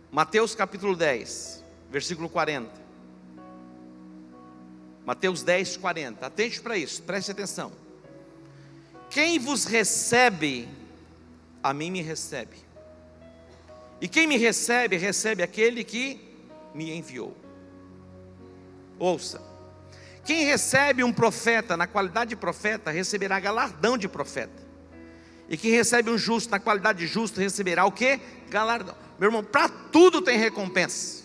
Mateus capítulo 10, versículo 40. Mateus 10, 40. Atente para isso, preste atenção. Quem vos recebe, a mim me recebe. E quem me recebe, recebe aquele que me enviou. Ouça. Quem recebe um profeta na qualidade de profeta, receberá galardão de profeta. E quem recebe um justo na qualidade de justo, receberá o quê? Galardão. Meu irmão, para tudo tem recompensa.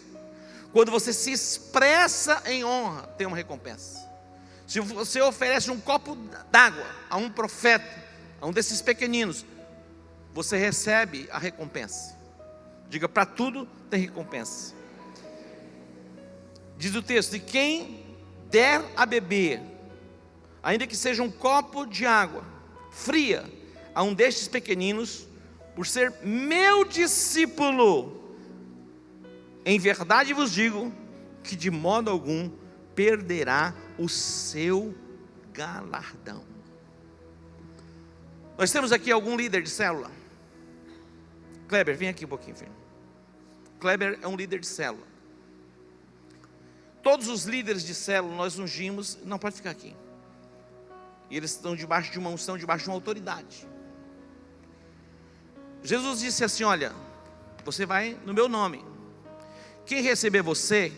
Quando você se expressa em honra, tem uma recompensa. Se você oferece um copo d'água a um profeta, a um desses pequeninos, você recebe a recompensa. Diga, para tudo tem recompensa. Diz o texto, e quem der a beber, ainda que seja um copo de água fria, a um destes pequeninos, por ser meu discípulo, em verdade vos digo, que de modo algum perderá o seu galardão. Nós temos aqui algum líder de célula? Kleber, vem aqui um pouquinho, filho. Kleber é um líder de célula. Todos os líderes de célula nós ungimos, não pode ficar aqui. E eles estão debaixo de uma unção, debaixo de uma autoridade. Jesus disse assim, olha, você vai no meu nome. Quem receber você,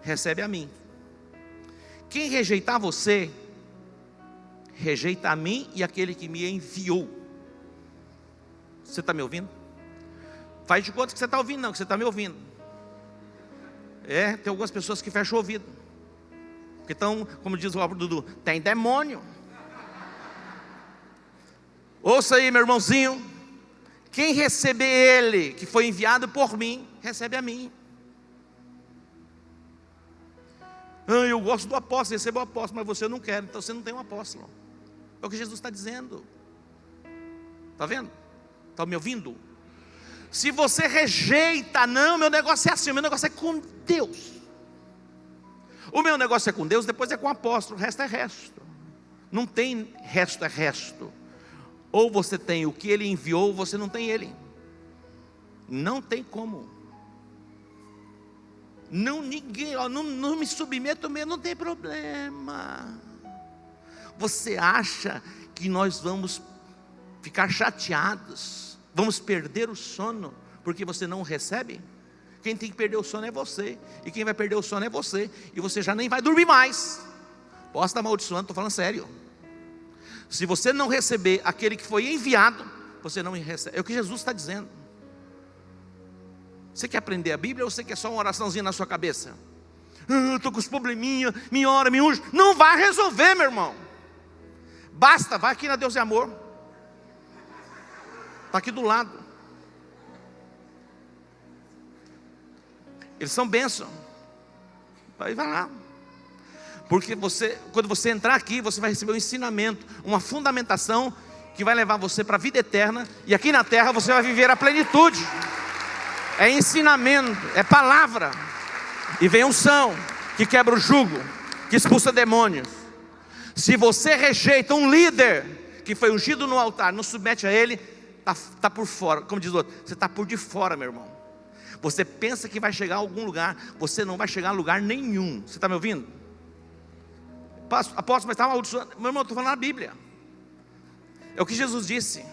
recebe a mim. Quem rejeitar você, rejeita a mim e aquele que me enviou. Você está me ouvindo? Faz de conta que você está ouvindo, não, que você está me ouvindo. Tem algumas pessoas que fecham o ouvido. Porque estão, como diz o Álvaro Dudu, tem demônio. Ouça aí, meu irmãozinho. Quem receber ele, que foi enviado por mim, recebe a mim. Eu gosto do apóstolo, recebo o apóstolo, mas você não quer, então você não tem um apóstolo. É o que Jesus está dizendo. Está vendo? Está me ouvindo? Se você rejeita, não, meu negócio é assim, o meu negócio é com Deus. O meu negócio é com Deus, depois é com o apóstolo, o resto é resto. Não tem resto é resto. Ou você tem o que ele enviou, ou você não tem ele. Não tem como. Não, ninguém, não me submeto mesmo, não tem problema. Você acha que nós vamos ficar chateados, vamos perder o sono, porque você não recebe? Quem tem que perder o sono é você, e quem vai perder o sono é você, e você já nem vai dormir mais. Posso estar amaldiçoando, estou falando sério. Se você não receber aquele que foi enviado, você não recebe. É o que Jesus está dizendo. Você quer aprender a Bíblia ou você quer só uma oraçãozinha na sua cabeça? Estou com os probleminha, me ora, me unge. Não vai resolver, meu irmão. Basta, vai aqui na Deus de Amor. Está aqui do lado. Eles são bênção. Vai lá. Porque quando você entrar aqui, você vai receber um ensinamento, uma fundamentação que vai levar você para a vida eterna. E aqui na terra você vai viver a plenitude. É ensinamento, é palavra. E vem unção que quebra o jugo, que expulsa demônios. Se você rejeita um líder que foi ungido no altar, não submete a ele, está por fora. Como diz o outro, você está por de fora, meu irmão. Você pensa que vai chegar a algum lugar, você não vai chegar a lugar nenhum. Você está me ouvindo? Apóstolo, mas está amaldiçoando. Meu irmão, eu estou falando na Bíblia. É o que Jesus disse.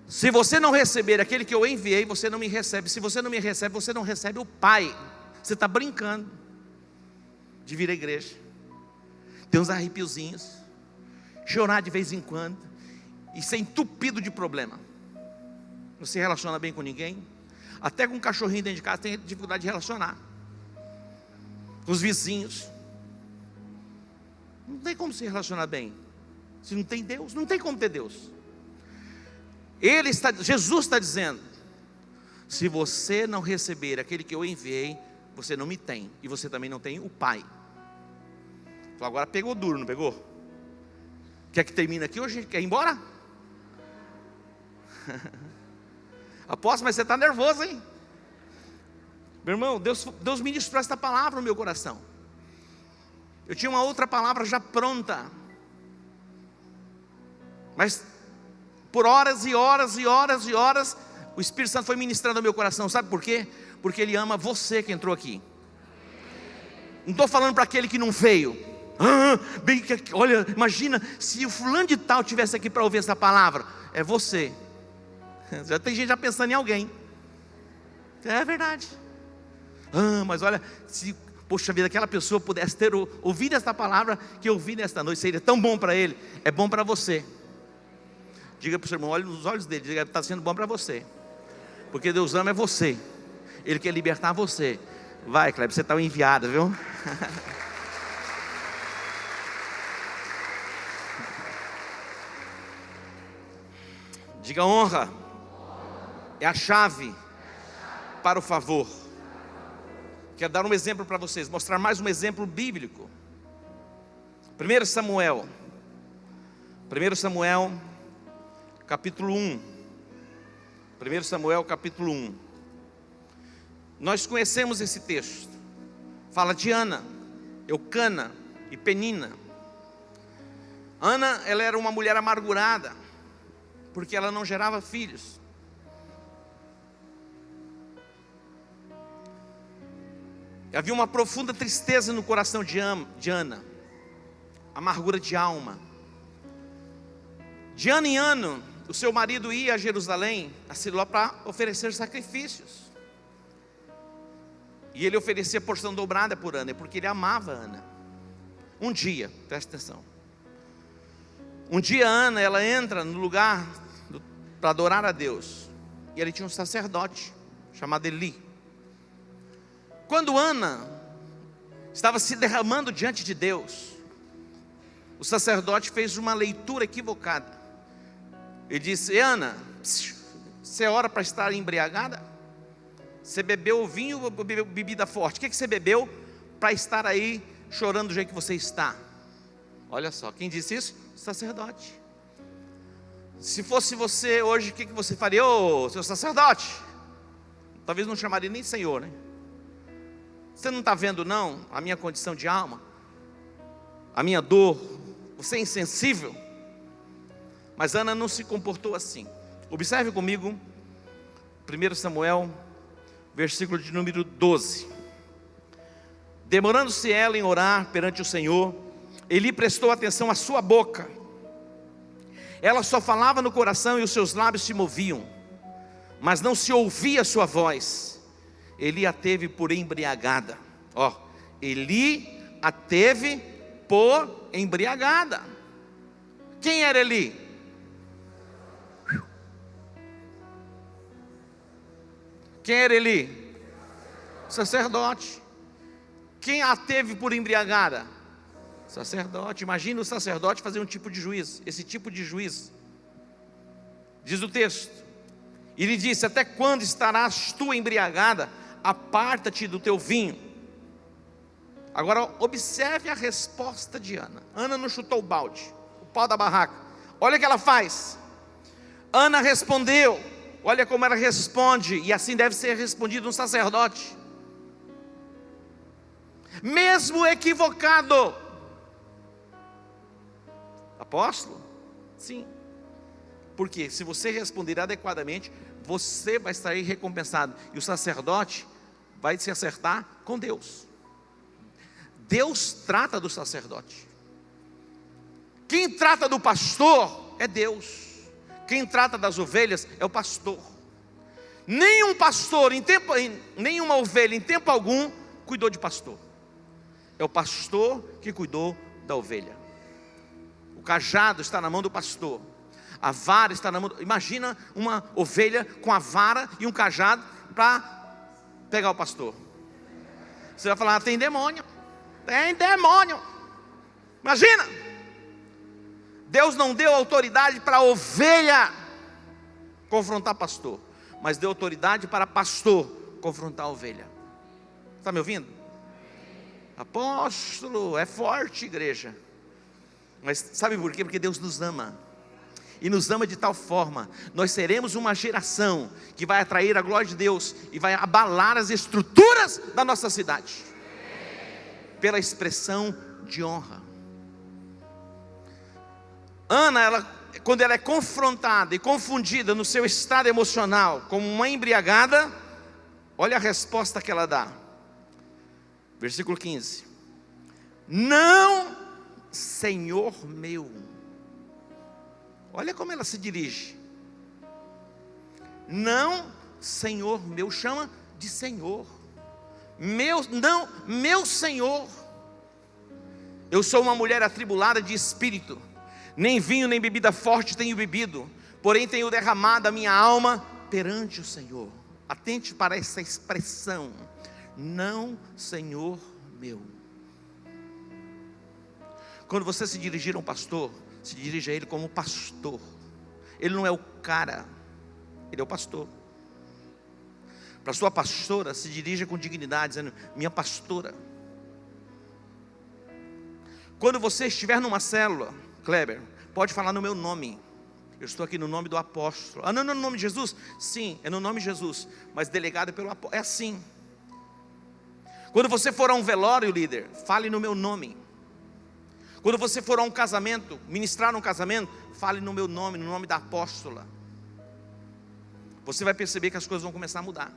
Se você não receber aquele que eu enviei, você não me recebe. Se você não me recebe, você não recebe o Pai. Você está brincando de vir à igreja, ter uns arrepiozinhos, chorar de vez em quando e ser entupido de problema. Não se relaciona bem com ninguém. Até com um cachorrinho dentro de casa tem dificuldade de relacionar. Com os vizinhos. Não tem como se relacionar bem. Se não tem Deus, não tem como ter Deus. Jesus está dizendo: se você não receber aquele que eu enviei, você não me tem, e você também não tem o Pai. Então agora pegou duro, não pegou? Quer que termine aqui hoje? Quer ir embora? Apóstolo, mas você está nervoso, hein? Meu irmão, Deus ministrou esta palavra no meu coração. Eu tinha uma outra palavra já pronta, mas por horas e horas e horas e horas, o Espírito Santo foi ministrando no meu coração. Sabe por quê? Porque Ele ama você que entrou aqui. Não estou falando para aquele que não veio. Olha, imagina se o fulano de tal tivesse aqui para ouvir essa palavra. É você. Já tem gente já pensando em alguém. É verdade. Mas olha, se, poxa vida, aquela pessoa pudesse ter ouvido esta palavra que eu ouvi nesta noite, seria tão bom para ele. É bom para você. Diga para o seu irmão, olhe nos olhos dele, diga: está sendo bom para você. Porque Deus ama é você. Ele quer libertar você. Vai, Kleber, você está enviado, viu? Diga: honra é a chave para o favor. Quero dar um exemplo para vocês, mostrar mais um exemplo bíblico. 1 Samuel capítulo 1. 1 Samuel capítulo 1. Nós conhecemos esse texto. Fala de Ana, Eucana e Penina. Ana, ela era uma mulher amargurada, porque ela não gerava filhos. Havia uma profunda tristeza no coração de Ana, amargura de alma. De ano em ano, o seu marido ia a Jerusalém, a Siló, para oferecer sacrifícios. E ele oferecia porção dobrada por Ana, porque ele amava Ana. Um dia, presta atenção. Um dia Ana, ela entra no lugar para adorar a Deus. E ali tinha um sacerdote, chamado Eli. Quando Ana estava se derramando diante de Deus, o sacerdote fez uma leitura equivocada. Ele disse: Ana, você é hora para estar embriagada? Você bebeu vinho ou bebeu bebida forte? O que você bebeu para estar aí chorando do jeito que você está? Olha só, quem disse isso? O sacerdote. Se fosse você hoje, o que você faria? Ô, seu sacerdote, talvez não chamaria nem Senhor, né? Você não está vendo não a minha condição de alma, a minha dor? Você é insensível? Mas Ana não se comportou assim. Observe comigo 1 Samuel, versículo de número 12. Demorando-se ela em orar perante o Senhor, Eli prestou atenção à sua boca. Ela só falava no coração e os seus lábios se moviam, mas não se ouvia a sua voz. Eli a teve por embriagada. Eli a teve por embriagada. Quem era Eli? Quem era Eli? Sacerdote. Quem a teve por embriagada? Sacerdote. Imagina o sacerdote fazer um tipo de juízo. Esse tipo de juízo. Diz o texto. E lhe disse: até quando estarás tu embriagada? Aparta-te do teu vinho. Agora observe a resposta de Ana. Ana não chutou o balde, o pau da barraca. Olha o que ela faz. Ana respondeu. Olha como ela responde. E assim deve ser respondido um sacerdote. Mesmo equivocado, Apóstolo? Sim. Porque se você responder adequadamente, você vai estar recompensado. E o sacerdote vai se acertar com Deus. Deus trata do sacerdote. Quem trata do pastor é Deus. Quem trata das ovelhas é o pastor. Nenhum pastor, nenhuma ovelha em tempo algum cuidou de pastor. É o pastor que cuidou da ovelha. O cajado está na mão do pastor. A vara está na mão. Imagina uma ovelha com a vara e um cajado para pegar o pastor. Você vai falar: tem demônio. Tem demônio. Imagina. Deus não deu autoridade para a ovelha confrontar pastor, mas deu autoridade para pastor confrontar a ovelha. Está me ouvindo? Apóstolo, é forte, igreja. Mas sabe por quê? Porque Deus nos ama. E nos ama de tal forma, nós seremos uma geração que vai atrair a glória de Deus e vai abalar as estruturas da nossa cidade, pela expressão de honra. Ana, quando ela é confrontada e confundida no seu estado emocional, como uma embriagada, olha a resposta que ela dá. Versículo 15: não, Senhor meu. Olha como ela se dirige. Não, Senhor meu, chama de Senhor. Não, meu Senhor. Eu sou uma mulher atribulada de espírito. Nem vinho nem bebida forte tenho bebido, porém tenho derramado a minha alma perante o Senhor. Atente para essa expressão. Não, Senhor meu. Quando você se dirigir a um pastor, se dirige a ele como pastor. Ele não é o cara, ele é o pastor. Para sua pastora, se dirija com dignidade, dizendo: minha pastora. Quando você estiver numa célula, Kleber, pode falar no meu nome. Eu estou aqui no nome do apóstolo. Ah, não, no nome de Jesus? Sim, é no nome de Jesus, mas delegado pelo apóstolo. É assim. Quando você for a um velório, líder, fale no meu nome. Quando você for a um casamento, ministrar um casamento, fale no meu nome, no nome da apóstola. Você vai perceber que as coisas vão começar a mudar.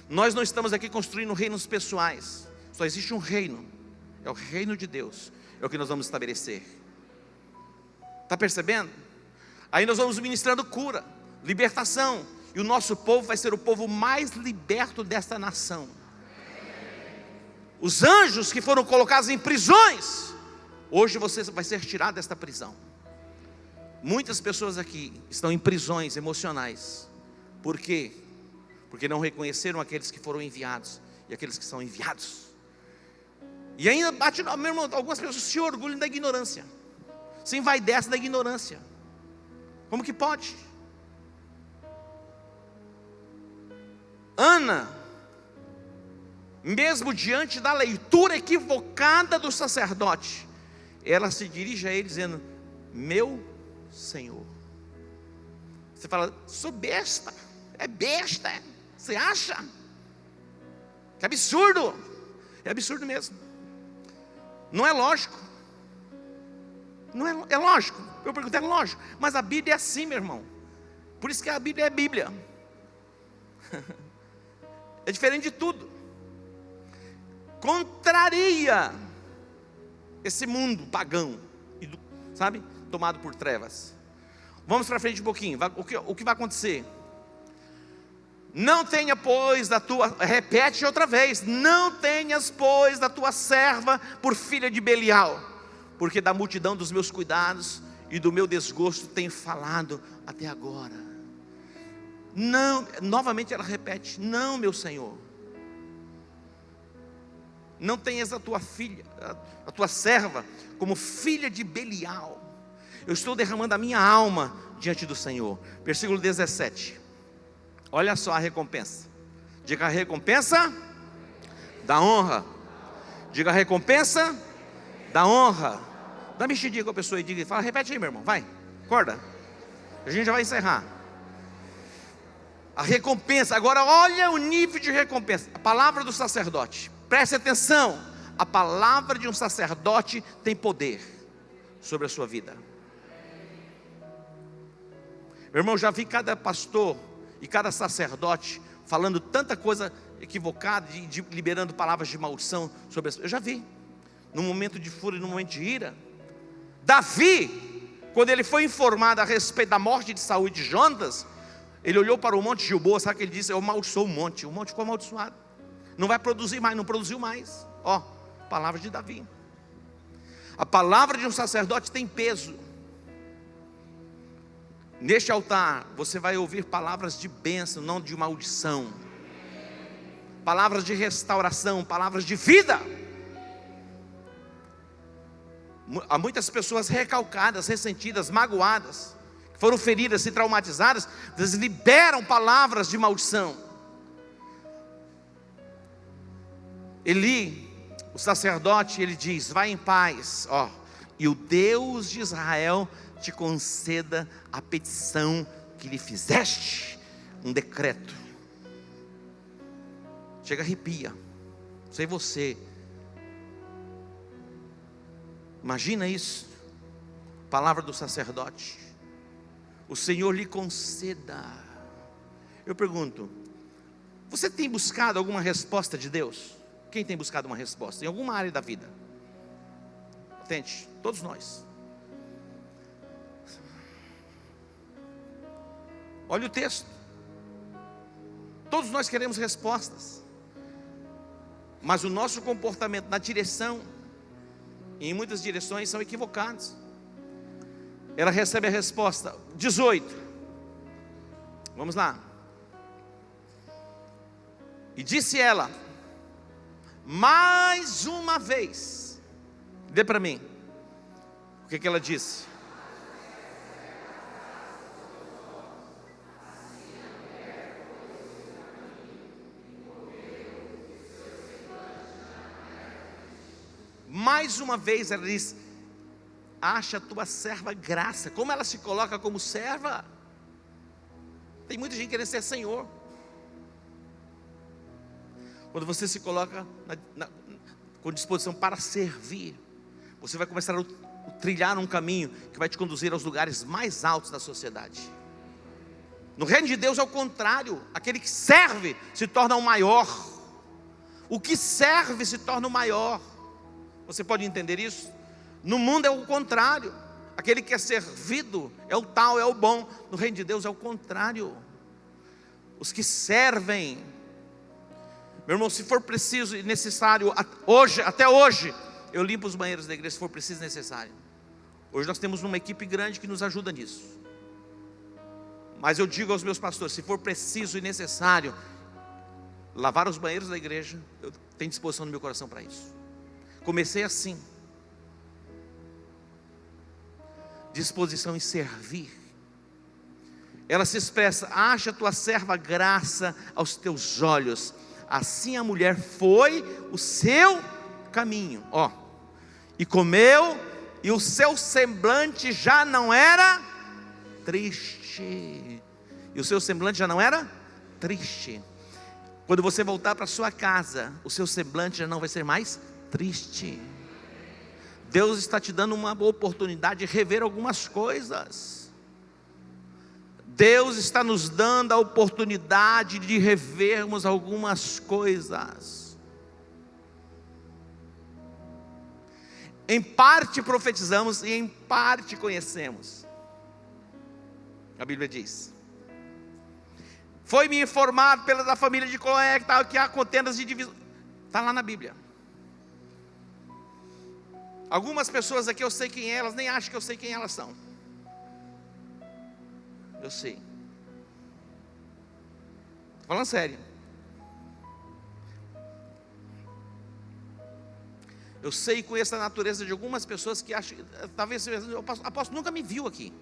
Nós não estamos aqui construindo reinos pessoais. Só existe um reino. É o reino de Deus. É o que nós vamos estabelecer. Está percebendo? Aí nós vamos ministrando cura, libertação. E o nosso povo vai ser o povo mais liberto desta nação. Os anjos que foram colocados em prisões, hoje você vai ser tirado desta prisão. Muitas pessoas aqui estão em prisões emocionais. Por quê? Porque não reconheceram aqueles que foram enviados e aqueles que são enviados. E ainda bate, meu irmão, algumas pessoas se orgulham da ignorância, se envaidecem da ignorância. Como que pode? Ana, mesmo diante da leitura equivocada do sacerdote, ela se dirige a ele dizendo: meu Senhor. Você fala: sou besta. É besta, é? Você acha? Que absurdo. É absurdo mesmo. Não é lógico. Não é, é lógico. Eu perguntei: é lógico. Mas a Bíblia é assim, meu irmão. Por isso que a Bíblia é Bíblia. É diferente de tudo. Contraria esse mundo pagão, sabe? Tomado por trevas. Vamos para frente um pouquinho. O que vai acontecer? Não tenha, pois, da tua... Repete outra vez. Não tenhas, pois, da tua serva por filha de Belial, porque da multidão dos meus cuidados e do meu desgosto tenho falado até agora. Não, novamente ela repete: não, meu Senhor. Não tenhas a tua filha, a tua serva, como filha de Belial. Eu estou derramando a minha alma diante do Senhor. Versículo 17. Olha só a recompensa. Diga: a recompensa da honra. Diga: a recompensa da honra. Dá uma mexidinha com a pessoa e diga, fala, repete aí, meu irmão, vai, acorda. A gente já vai encerrar. A recompensa, agora olha o nível de recompensa. A palavra do sacerdote, preste atenção. A palavra de um sacerdote tem poder. sobre a sua vida. Meu irmão, já vi cada pastor e cada sacerdote falando tanta coisa equivocada, liberando palavras de maldição sobre as... Eu já vi, num momento de fúria, num momento de ira. Davi, quando ele foi informado a respeito da morte de Saul e de Jonatas, ele olhou para o monte Gilboa, sabe o que ele disse? Eu amaldiçoo o monte ficou amaldiçoado, não vai produzir mais, não produziu mais. Ó, palavra de Davi. A palavra de um sacerdote tem peso. Neste altar, você vai ouvir palavras de bênção, não de maldição. Palavras de restauração, palavras de vida. Há muitas pessoas recalcadas, ressentidas, magoadas, que foram feridas e traumatizadas, eles liberam palavras de maldição. Eli, o sacerdote, ele diz: vai em paz, ó, e o Deus de Israel te conceda a petição que lhe fizeste. Um decreto. Chega, arrepia. Não sei você. Imagina isso. Palavra do sacerdote. O Senhor lhe conceda. Eu pergunto: você tem buscado alguma resposta de Deus? Quem tem buscado uma resposta em alguma área da vida? Atente, todos nós. Olha o texto. Todos nós queremos respostas, mas o nosso comportamento na direção, em muitas direções, são equivocados. Ela recebe a resposta. 18. Vamos lá. E disse ela, mais uma vez. Dê para mim. O que ela disse? Mais uma vez ela diz: acha a tua serva graça. Como ela se coloca como serva? Tem muita gente querendo ser senhor. Quando você se coloca com disposição para servir, você vai começar a trilhar um caminho que vai te conduzir aos lugares mais altos da sociedade. No reino de Deus é o contrário. Aquele que serve se torna o maior. O que serve se torna o maior. Você pode entender isso? No mundo é o contrário. Aquele que é servido é o tal, é o bom. No reino de Deus é o contrário. Os que servem. Meu irmão, se for preciso e necessário, hoje, até hoje, eu limpo os banheiros da igreja, se for preciso e necessário. Hoje nós temos uma equipe grande que nos ajuda nisso. Mas eu digo aos meus pastores, se for preciso e necessário lavar os banheiros da igreja, eu tenho disposição no meu coração para isso. Comecei assim. Disposição em servir. Ela se expressa: acha a tua serva graça aos teus olhos. Assim a mulher foi o seu caminho, ó, e comeu, e o seu semblante já não era triste. E o seu semblante já não era triste. Quando você voltar para sua casa, o seu semblante já não vai ser mais triste. Deus está te dando uma boa oportunidade de rever algumas coisas. Deus está nos dando a oportunidade de revermos algumas coisas. Em parte profetizamos e em parte conhecemos. A Bíblia diz: foi-me informado pela da família de Cloé que há contendas de divisão. Está lá na Bíblia. Algumas pessoas aqui eu sei quem é, elas nem acham que eu sei quem elas são. Eu sei. Estou falando sério. Eu sei e conheço a natureza de algumas pessoas que acham, talvez o apóstolo nunca me viu aqui.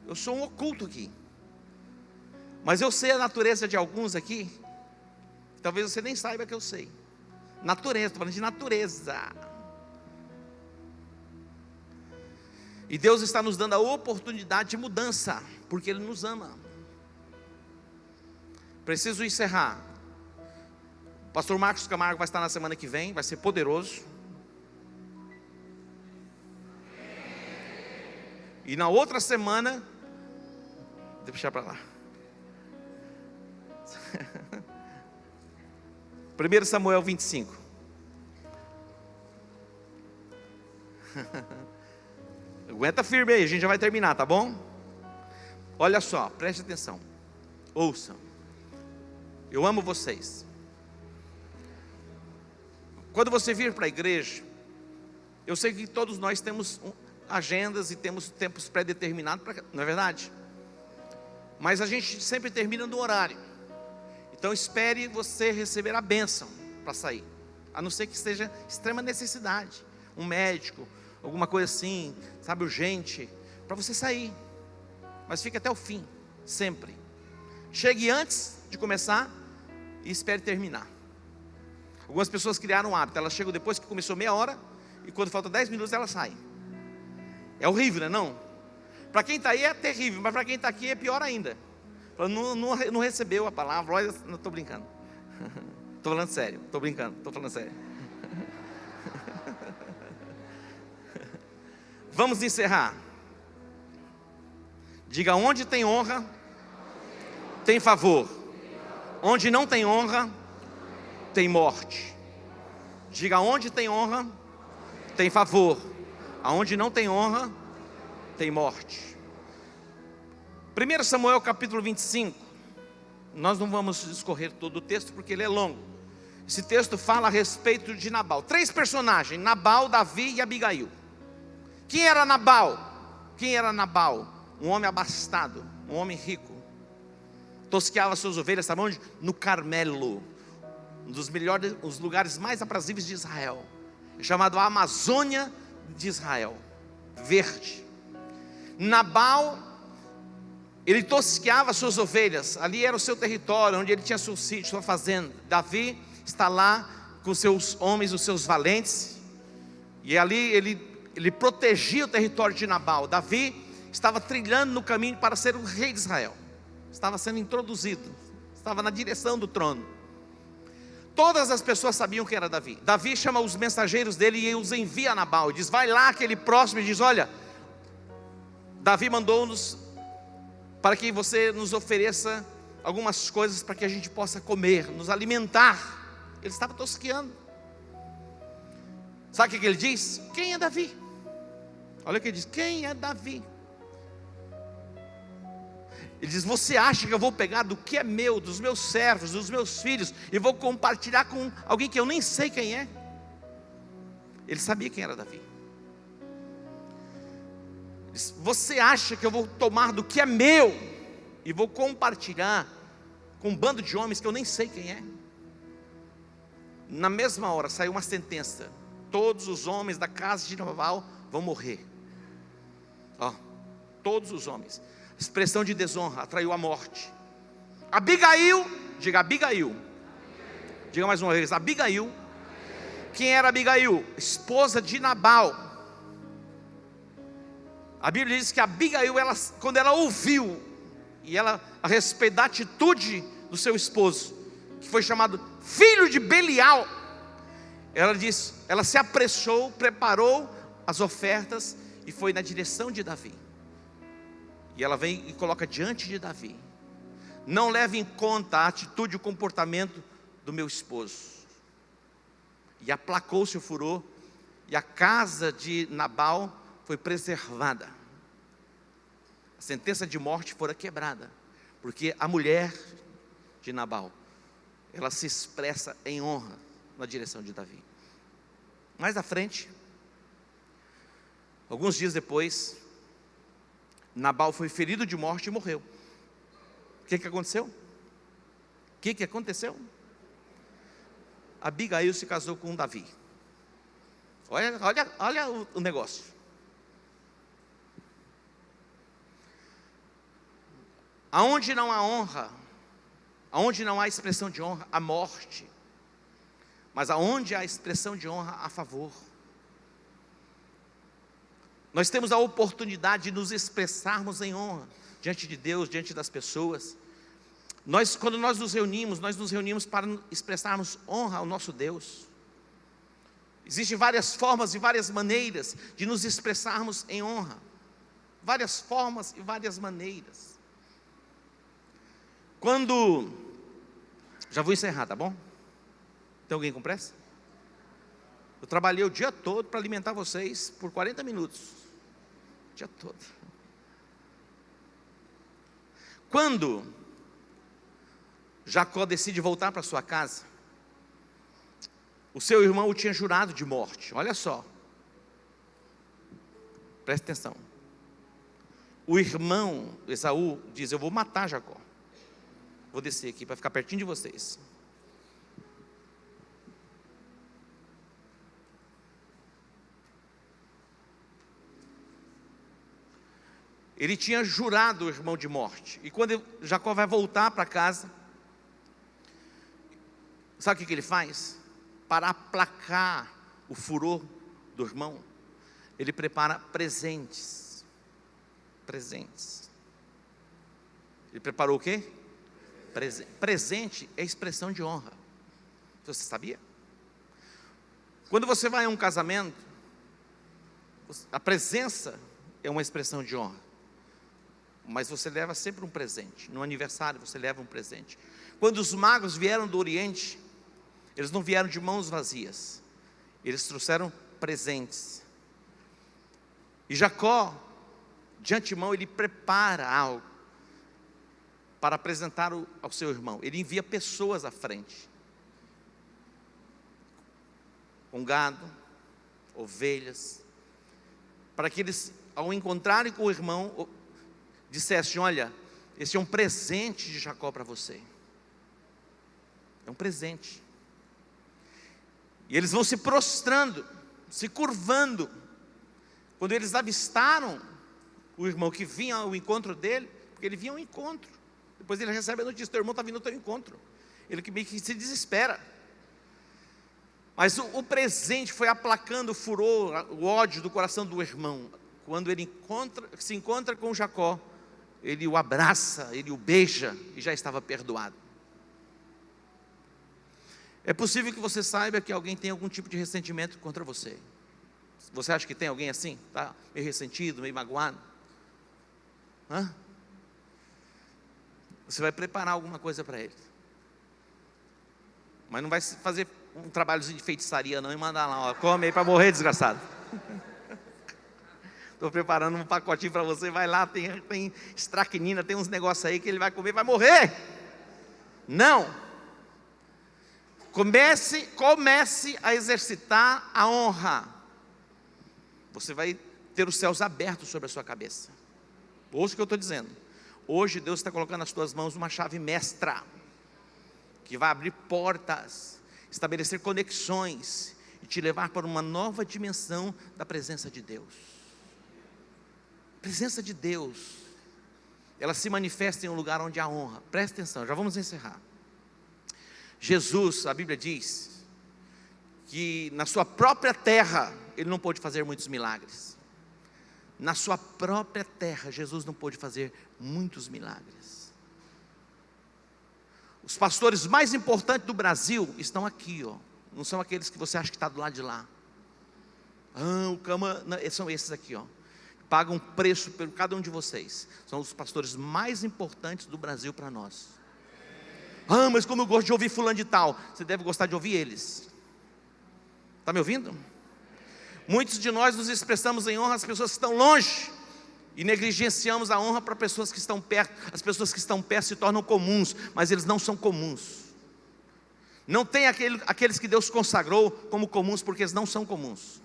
Eu sou um oculto aqui. Mas eu sei a natureza de alguns aqui, talvez você nem saiba que eu sei. Natureza, estou falando de natureza. E Deus está nos dando a oportunidade de mudança, porque Ele nos ama. Preciso encerrar. O pastor Marcos Camargo vai estar na semana que vem, vai ser poderoso. E na outra semana, deixa para lá. 1 Samuel 25. Aguenta firme aí, a gente já vai terminar, tá bom? Olha só, preste atenção. Ouçam. Eu amo vocês. Quando você vir para a igreja, eu sei que todos nós temos agendas e temos tempos pré-determinados, não é verdade? Mas a gente sempre termina no horário. Então espere você receber a bênção para sair, a não ser que seja extrema necessidade, um médico, alguma coisa assim, sabe, urgente, para você sair. Mas fique até o fim, sempre. Chegue antes de começar e espere terminar. Algumas pessoas criaram um hábito, elas chegam depois que começou meia hora, e quando falta 10 minutos elas saem. É horrível, né? Não? Para quem está aí é terrível, mas para quem está aqui é pior ainda. Não recebeu a palavra. Olha, não estou brincando. Estou falando sério, estou brincando, estou falando sério. Vamos encerrar. Diga: onde tem honra, tem favor. Onde não tem honra, tem morte. Diga: onde tem honra, tem favor. Aonde não tem honra, tem morte. 1 Samuel capítulo 25. Nós não vamos discorrer todo o texto porque ele é longo. Esse texto fala a respeito de Nabal. 3 personagens: Nabal, Davi e Abigail. Quem era Nabal? Quem era Nabal? Um homem abastado, um homem rico. Tosqueava suas ovelhas, sabe onde? No Carmelo, um dos melhores, os lugares mais aprazíveis de Israel, chamado a Amazônia de Israel, verde. Nabal, ele tosqueava suas ovelhas, ali era o seu território, onde ele tinha seu sítio, sua fazenda. Davi está lá com seus homens, os seus valentes, e ali ele protegia o território de Nabal. Davi estava trilhando no caminho para ser o rei de Israel, estava sendo introduzido, estava na direção do trono. Todas as pessoas sabiam quem era Davi. Davi chama os mensageiros dele e os envia a Nabal, e diz: vai lá aquele próximo, e diz: olha, Davi mandou-nos para que você nos ofereça algumas coisas para que a gente possa comer, nos alimentar. Ele estava tosqueando. Sabe o que ele diz? Quem é Davi? Olha o que ele diz: quem é Davi? Ele diz: você acha que eu vou pegar do que é meu, dos meus servos, dos meus filhos, e vou compartilhar com alguém que eu nem sei quem é? Ele sabia quem era Davi. Ele diz: você acha que eu vou tomar do que é meu e vou compartilhar com um bando de homens que eu nem sei quem é? Na mesma hora saiu uma sentença: todos os homens da casa de Nabal vão morrer. Todos os homens. Expressão de desonra, atraiu a morte. Abigail, diga Abigail. Diga mais uma vez, Abigail. Quem era Abigail? Esposa de Nabal. A Bíblia diz que Abigail, quando ela ouviu, e ela, a respeito da atitude do seu esposo, que foi chamado filho de Belial, ela se apressou, preparou as ofertas e foi na direção de Davi. E ela vem e coloca diante de Davi: não leve em conta a atitude e o comportamento do meu esposo. E aplacou-se o furor, e a casa de Nabal foi preservada. A sentença de morte fora quebrada, porque a mulher de Nabal, ela se expressa em honra na direção de Davi. Mais à frente, alguns dias depois, Nabal foi ferido de morte e morreu. O que aconteceu? O que aconteceu? Abigail se casou com Davi. Olha o negócio. Aonde não há honra, aonde não há expressão de honra, há morte. Mas aonde há expressão de honra, há favor. Nós temos a oportunidade de nos expressarmos em honra diante de Deus, diante das pessoas. Quando nós nos reunimos para expressarmos honra ao nosso Deus. Existem várias formas e várias maneiras de nos expressarmos em honra. várias formas e várias maneiras. Quando, já vou encerrar, tá bom? Tem alguém com pressa? Eu trabalhei o dia todo para alimentar vocês por 40 minutos, o dia todo. Quando Jacó decide voltar para sua casa, o seu irmão o tinha jurado de morte. Olha só, preste atenção. O irmão Esaú diz: eu vou matar Jacó. Vou descer aqui para ficar pertinho de vocês. Ele tinha jurado o irmão de morte. E quando Jacó vai voltar para casa, sabe o que ele faz? Para aplacar o furor do irmão, ele prepara presentes. Presentes. Ele preparou o quê? Presente é expressão de honra. Você sabia? Quando você vai a um casamento, a presença é uma expressão de honra. Mas você leva sempre um presente. No aniversário você leva um presente. Quando os magos vieram do Oriente, eles não vieram de mãos vazias, eles trouxeram presentes. E Jacó, de antemão, ele prepara algo para apresentar ao seu irmão. Ele envia pessoas à frente, com gado, ovelhas, para que eles, ao encontrarem com o irmão, dissessem: olha, esse é um presente de Jacó para você. É um presente. E eles vão se prostrando, se curvando. Quando eles avistaram o irmão que vinha ao encontro dele, porque ele vinha ao encontro, depois ele recebe a notícia: teu irmão está vindo ao teu encontro. Ele que meio que se desespera. Mas o presente foi aplacando o furor, o ódio do coração do irmão. Quando ele se encontra com Jacó, ele o abraça, ele o beija e já estava perdoado. É possível que você saiba que alguém tem algum tipo de ressentimento contra você. Você acha que tem alguém assim? Está meio ressentido, meio magoado? Você vai preparar alguma coisa para ele. Mas não vai fazer um trabalhozinho de feitiçaria não e mandar lá: ó, come aí para morrer, desgraçado. Estou preparando um pacotinho para você, vai lá, tem estracnina, tem uns negócios aí que ele vai comer, vai morrer. Não. Comece a exercitar a honra. Você vai ter os céus abertos sobre a sua cabeça. Ouça o que eu estou dizendo. Hoje Deus está colocando nas tuas mãos uma chave mestra, que vai abrir portas, estabelecer conexões e te levar para uma nova dimensão da presença de Deus. A presença de Deus, ela se manifesta em um lugar onde há honra. Preste atenção, já vamos encerrar. Jesus, a Bíblia diz que na sua própria terra ele não pôde fazer muitos milagres. Na sua própria terra Jesus não pôde fazer muitos milagres. Os pastores mais importantes do Brasil estão aqui, ó. Não são aqueles que você acha que está do lado de lá. São esses aqui, ó. Pagam preço por cada um de vocês. São os pastores mais importantes do Brasil para nós. Mas como eu gosto de ouvir fulano de tal. Você deve gostar de ouvir eles. Está me ouvindo? Muitos de nós nos expressamos em honra às pessoas que estão longe e negligenciamos a honra para pessoas que estão perto. As pessoas que estão perto se tornam comuns, mas eles não são comuns. Não tem aqueles que Deus consagrou como comuns, porque eles não são comuns.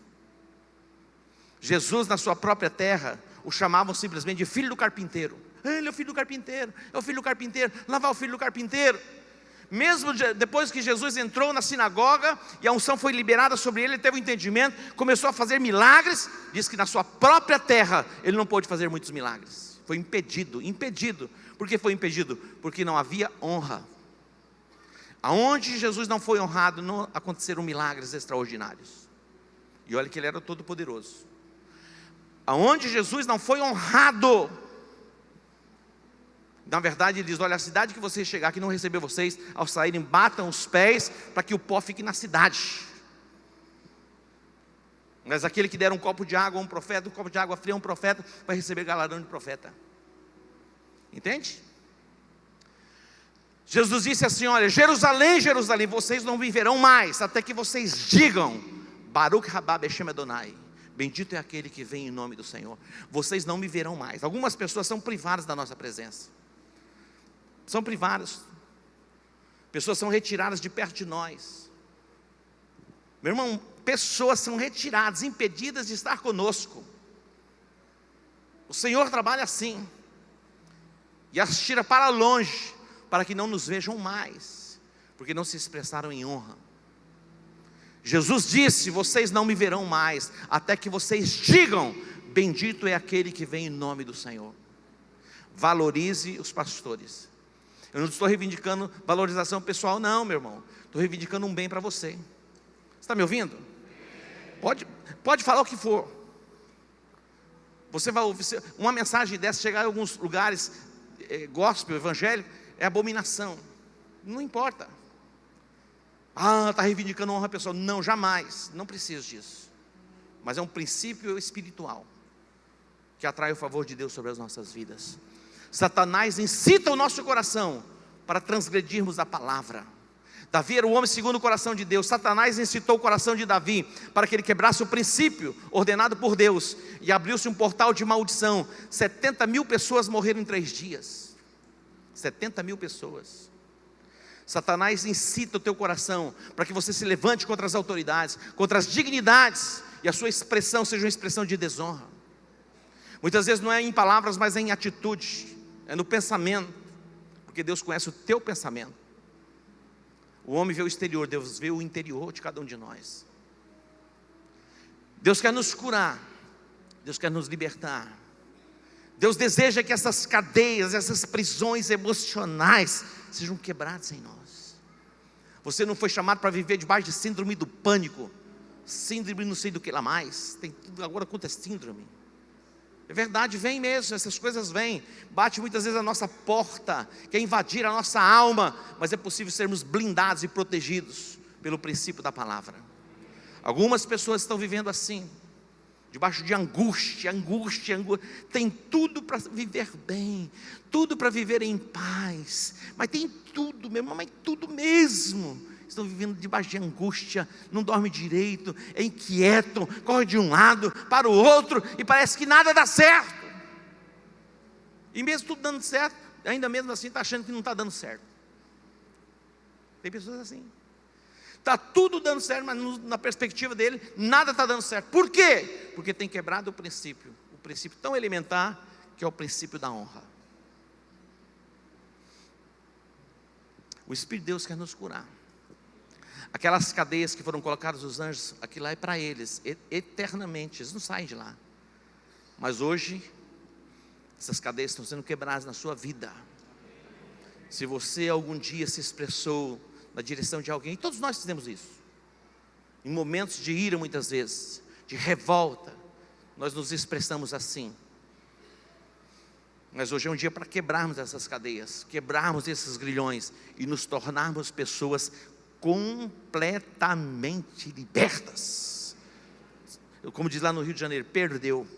Jesus, na sua própria terra, o chamavam simplesmente de filho do carpinteiro. Ele é o filho do carpinteiro, é o filho do carpinteiro. Lá vai o filho do carpinteiro. Mesmo depois que Jesus entrou na sinagoga e a unção foi liberada sobre ele, ele teve um entendimento, começou a fazer milagres. Diz que na sua própria terra ele não pôde fazer muitos milagres. Foi impedido. Por que foi impedido? Porque não havia honra. Aonde Jesus não foi honrado, não aconteceram milagres extraordinários. E olha que ele era todo poderoso. Aonde Jesus não foi honrado, na verdade ele diz: olha, a cidade que vocês chegar, que não recebeu vocês, ao saírem batam os pés, para que o pó fique na cidade. Mas aquele que der um copo de água a um profeta, um copo de água fria a um profeta, vai receber galardão de profeta. Entende? Jesus disse assim: olha, Jerusalém, Jerusalém, vocês não viverão mais, até que vocês digam, Baruch rabá Beshem Adonai, bendito é aquele que vem em nome do Senhor. Vocês não me verão mais. Algumas pessoas são privadas da nossa presença. São privadas. Pessoas são retiradas de perto de nós. Meu irmão, pessoas são retiradas, impedidas de estar conosco. O Senhor trabalha assim. E as tira para longe, para que não nos vejam mais, porque não se expressaram em honra. Jesus disse: vocês não me verão mais, até que vocês digam, bendito é aquele que vem em nome do Senhor. Valorize os pastores. Eu não estou reivindicando valorização pessoal não, meu irmão. Estou reivindicando um bem para você. Você está me ouvindo? Pode falar o que for. Você vai ouvir uma mensagem dessa chegar em alguns lugares, gospel, evangélico, é abominação. Não importa. Está reivindicando honra pessoal. Não, jamais, não preciso disso. Mas é um princípio espiritual que atrai o favor de Deus sobre as nossas vidas. Satanás incita o nosso coração para transgredirmos a palavra. Davi era o homem segundo o coração de Deus. Satanás incitou o coração de Davi para que ele quebrasse o princípio ordenado por Deus, e abriu-se um portal de maldição. 70 mil pessoas morreram em 3 dias. 70 mil pessoas. Satanás incita o teu coração para que você se levante contra as autoridades, contra as dignidades, e a sua expressão seja uma expressão de desonra. Muitas vezes não é em palavras, mas é em atitude, é no pensamento, porque Deus conhece o teu pensamento. O homem vê o exterior, Deus vê o interior de cada um de nós. Deus quer nos curar, Deus quer nos libertar. Deus deseja que essas cadeias, essas prisões emocionais sejam quebradas em nós. Você não foi chamado para viver debaixo de síndrome do pânico, síndrome não sei do que lá mais, tem tudo agora quanto é síndrome. É verdade, vem mesmo, essas coisas vêm, bate muitas vezes a nossa porta, quer invadir a nossa alma, mas é possível sermos blindados e protegidos pelo princípio da palavra. Algumas pessoas estão vivendo assim, debaixo de angústia, tem tudo para viver bem, tudo para viver em paz, mas tem tudo, meu irmão, mas tudo mesmo. Estão vivendo debaixo de angústia, não dorme direito, é inquieto, corre de um lado para o outro, e parece que nada dá certo. E mesmo tudo dando certo, ainda mesmo assim está achando que não está dando certo. Tem pessoas assim. Está tudo dando certo, mas na perspectiva dele, nada está dando certo. Por quê? Porque tem quebrado o princípio tão elementar, que é o princípio da honra. O Espírito de Deus quer nos curar. Aquelas cadeias que foram colocadas os anjos, aquilo lá é para eles, eternamente, eles não saem de lá. Mas hoje, essas cadeias estão sendo quebradas na sua vida. Se você algum dia se expressou na direção de alguém, todos nós fizemos isso, em momentos de ira muitas vezes, de revolta, nós nos expressamos assim. Mas hoje é um dia para quebrarmos essas cadeias, quebrarmos esses grilhões, e nos tornarmos pessoas completamente libertas. Como diz lá no Rio de Janeiro, perdeu.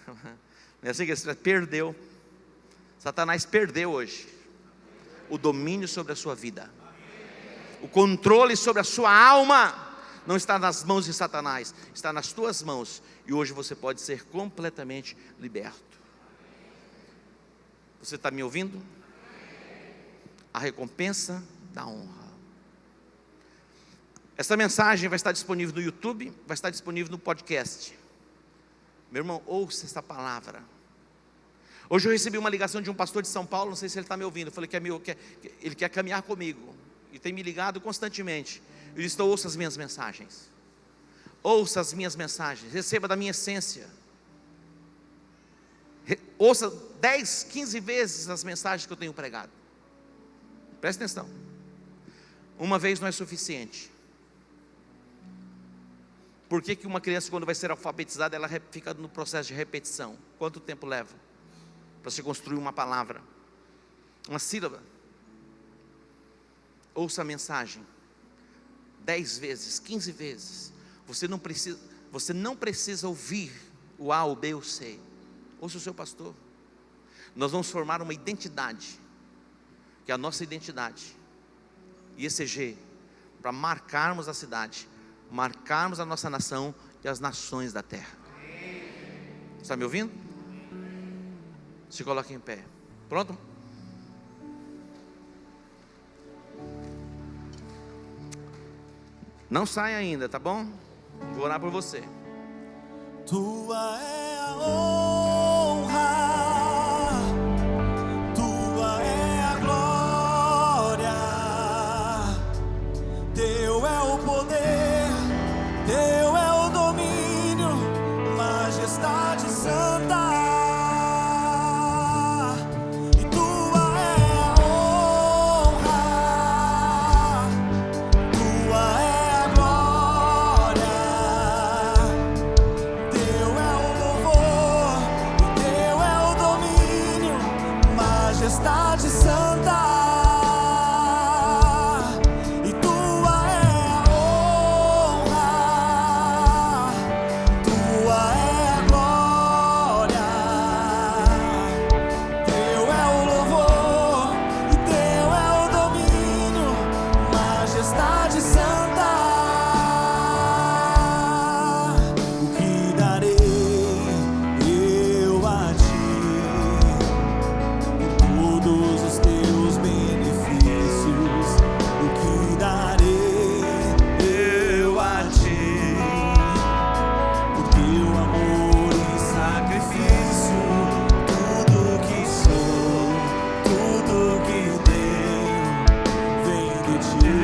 Não é assim que ele perdeu. Satanás perdeu hoje o domínio sobre a sua vida. O controle sobre a sua alma não está nas mãos de Satanás, está nas tuas mãos. E hoje você pode ser completamente liberto. Você está me ouvindo? A recompensa da honra. Essa mensagem vai estar disponível no YouTube, vai estar disponível no podcast. Meu irmão, ouça essa palavra. Hoje eu recebi uma ligação de um pastor de São Paulo, não sei se ele está me ouvindo. Eu falei que ele quer caminhar comigo, e tem me ligado constantemente. Eu disse: ouça as minhas mensagens, ouça as minhas mensagens, receba da minha essência, ouça 10, 15 vezes as mensagens que eu tenho pregado. Presta atenção. Uma vez não é suficiente. Por que uma criança, quando vai ser alfabetizada, ela fica no processo de repetição? Quanto tempo leva para se construir uma palavra, uma sílaba? Ouça a mensagem 10 vezes, 15 vezes. Você não precisa, Você não precisa ouvir o A, o B, o C. Ouça o seu pastor. Nós vamos formar uma identidade, que é a nossa identidade, IECG, para marcarmos a cidade, marcarmos a nossa nação e as nações da terra. Está me ouvindo? Se coloque em pé. Pronto? Não sai ainda, tá bom? Vou orar por você. Tua é a honra, tua é a glória, teu é o poder, teu é o domínio, majestade santa. E tua é a honra, tua é a glória, teu é o louvor, e teu é o domínio, majestade santa. E tua é a honra, tua é a glória, teu é o louvor, e teu é o domínio, majestade santa. O que darei eu a ti, todos os teus benefícios? O que darei eu a ti, por teu amor e sacrifício? Tudo que sou, tudo que tenho, vem de ti,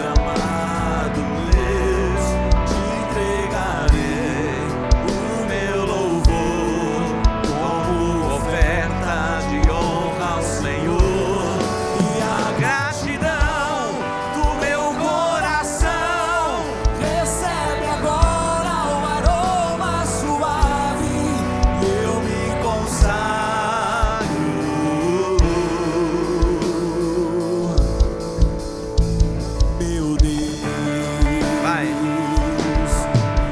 amado Deus. Te entregarei o meu louvor como oferta de honra ao Senhor, e a gratidão do meu coração recebe agora um aroma suave, e eu me consagro. Meu Deus, Vai.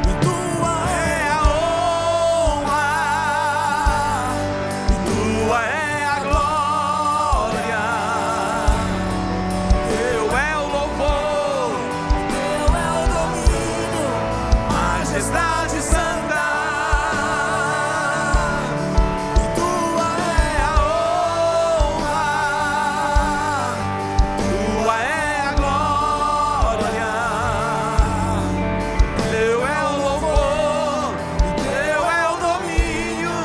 e tua é a honra, e tua é a glória, teu é o louvor, teu é o domínio, majestade santa. E tua é a honra, tua é a glória, teu é o louvor, teu é o domínio,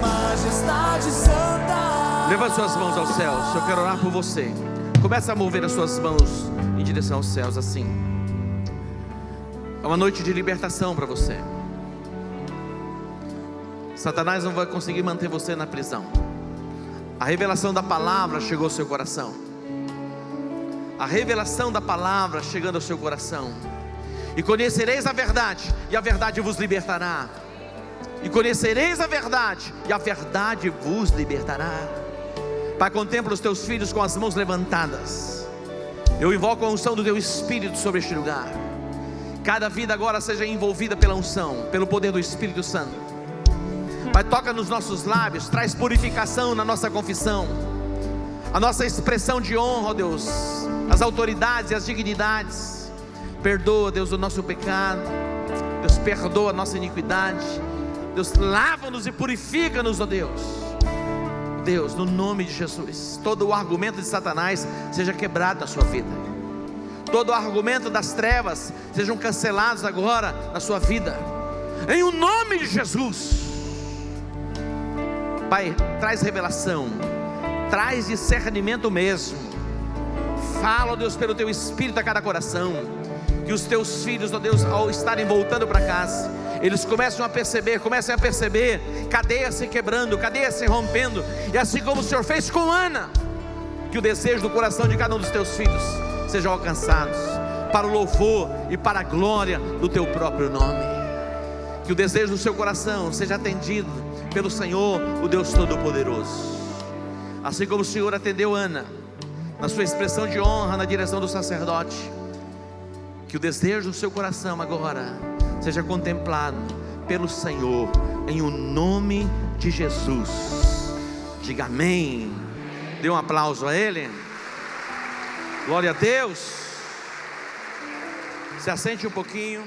majestade santa. Levante suas mãos aos céus. Eu quero orar por você. Comece a mover as suas mãos em direção aos céus assim. É uma noite de libertação para você. Satanás não vai conseguir manter você na prisão. A revelação da palavra chegou ao seu coração. A revelação da palavra chegando ao seu coração. E conhecereis a verdade, e a verdade vos libertará. E conhecereis a verdade, e a verdade vos libertará. Pai, contempla os teus filhos com as mãos levantadas. Eu invoco a unção do teu Espírito sobre este lugar. Cada vida agora seja envolvida pela unção, pelo poder do Espírito Santo. Pai, toca nos nossos lábios, traz purificação na nossa confissão, a nossa expressão de honra, ó Deus, as autoridades e as dignidades. Perdoa, Deus, o nosso pecado. Deus, perdoa a nossa iniquidade. Deus, lava-nos e purifica-nos, ó Deus. Deus, no nome de Jesus, todo o argumento de Satanás seja quebrado na sua vida. Todo o argumento das trevas sejam cancelados agora na sua vida, em o nome de Jesus. Pai, traz revelação, traz discernimento mesmo. Fala, ó Deus, pelo teu Espírito a cada coração. Que os teus filhos, ó Deus, ao estarem voltando para casa, eles comecem a perceber cadeias se quebrando, cadeias se rompendo. E assim como o Senhor fez com Ana, que o desejo do coração de cada um dos teus filhos sejam alcançados, para o louvor e para a glória do teu próprio nome. Que o desejo do seu coração seja atendido pelo Senhor, o Deus Todo-Poderoso. Assim como o Senhor atendeu Ana na sua expressão de honra na direção do sacerdote, que o desejo do seu coração agora seja seja contemplado pelo Senhor, em o nome de Jesus. Diga amém. Dê um aplauso a Ele. Glória a Deus. Se assente um pouquinho.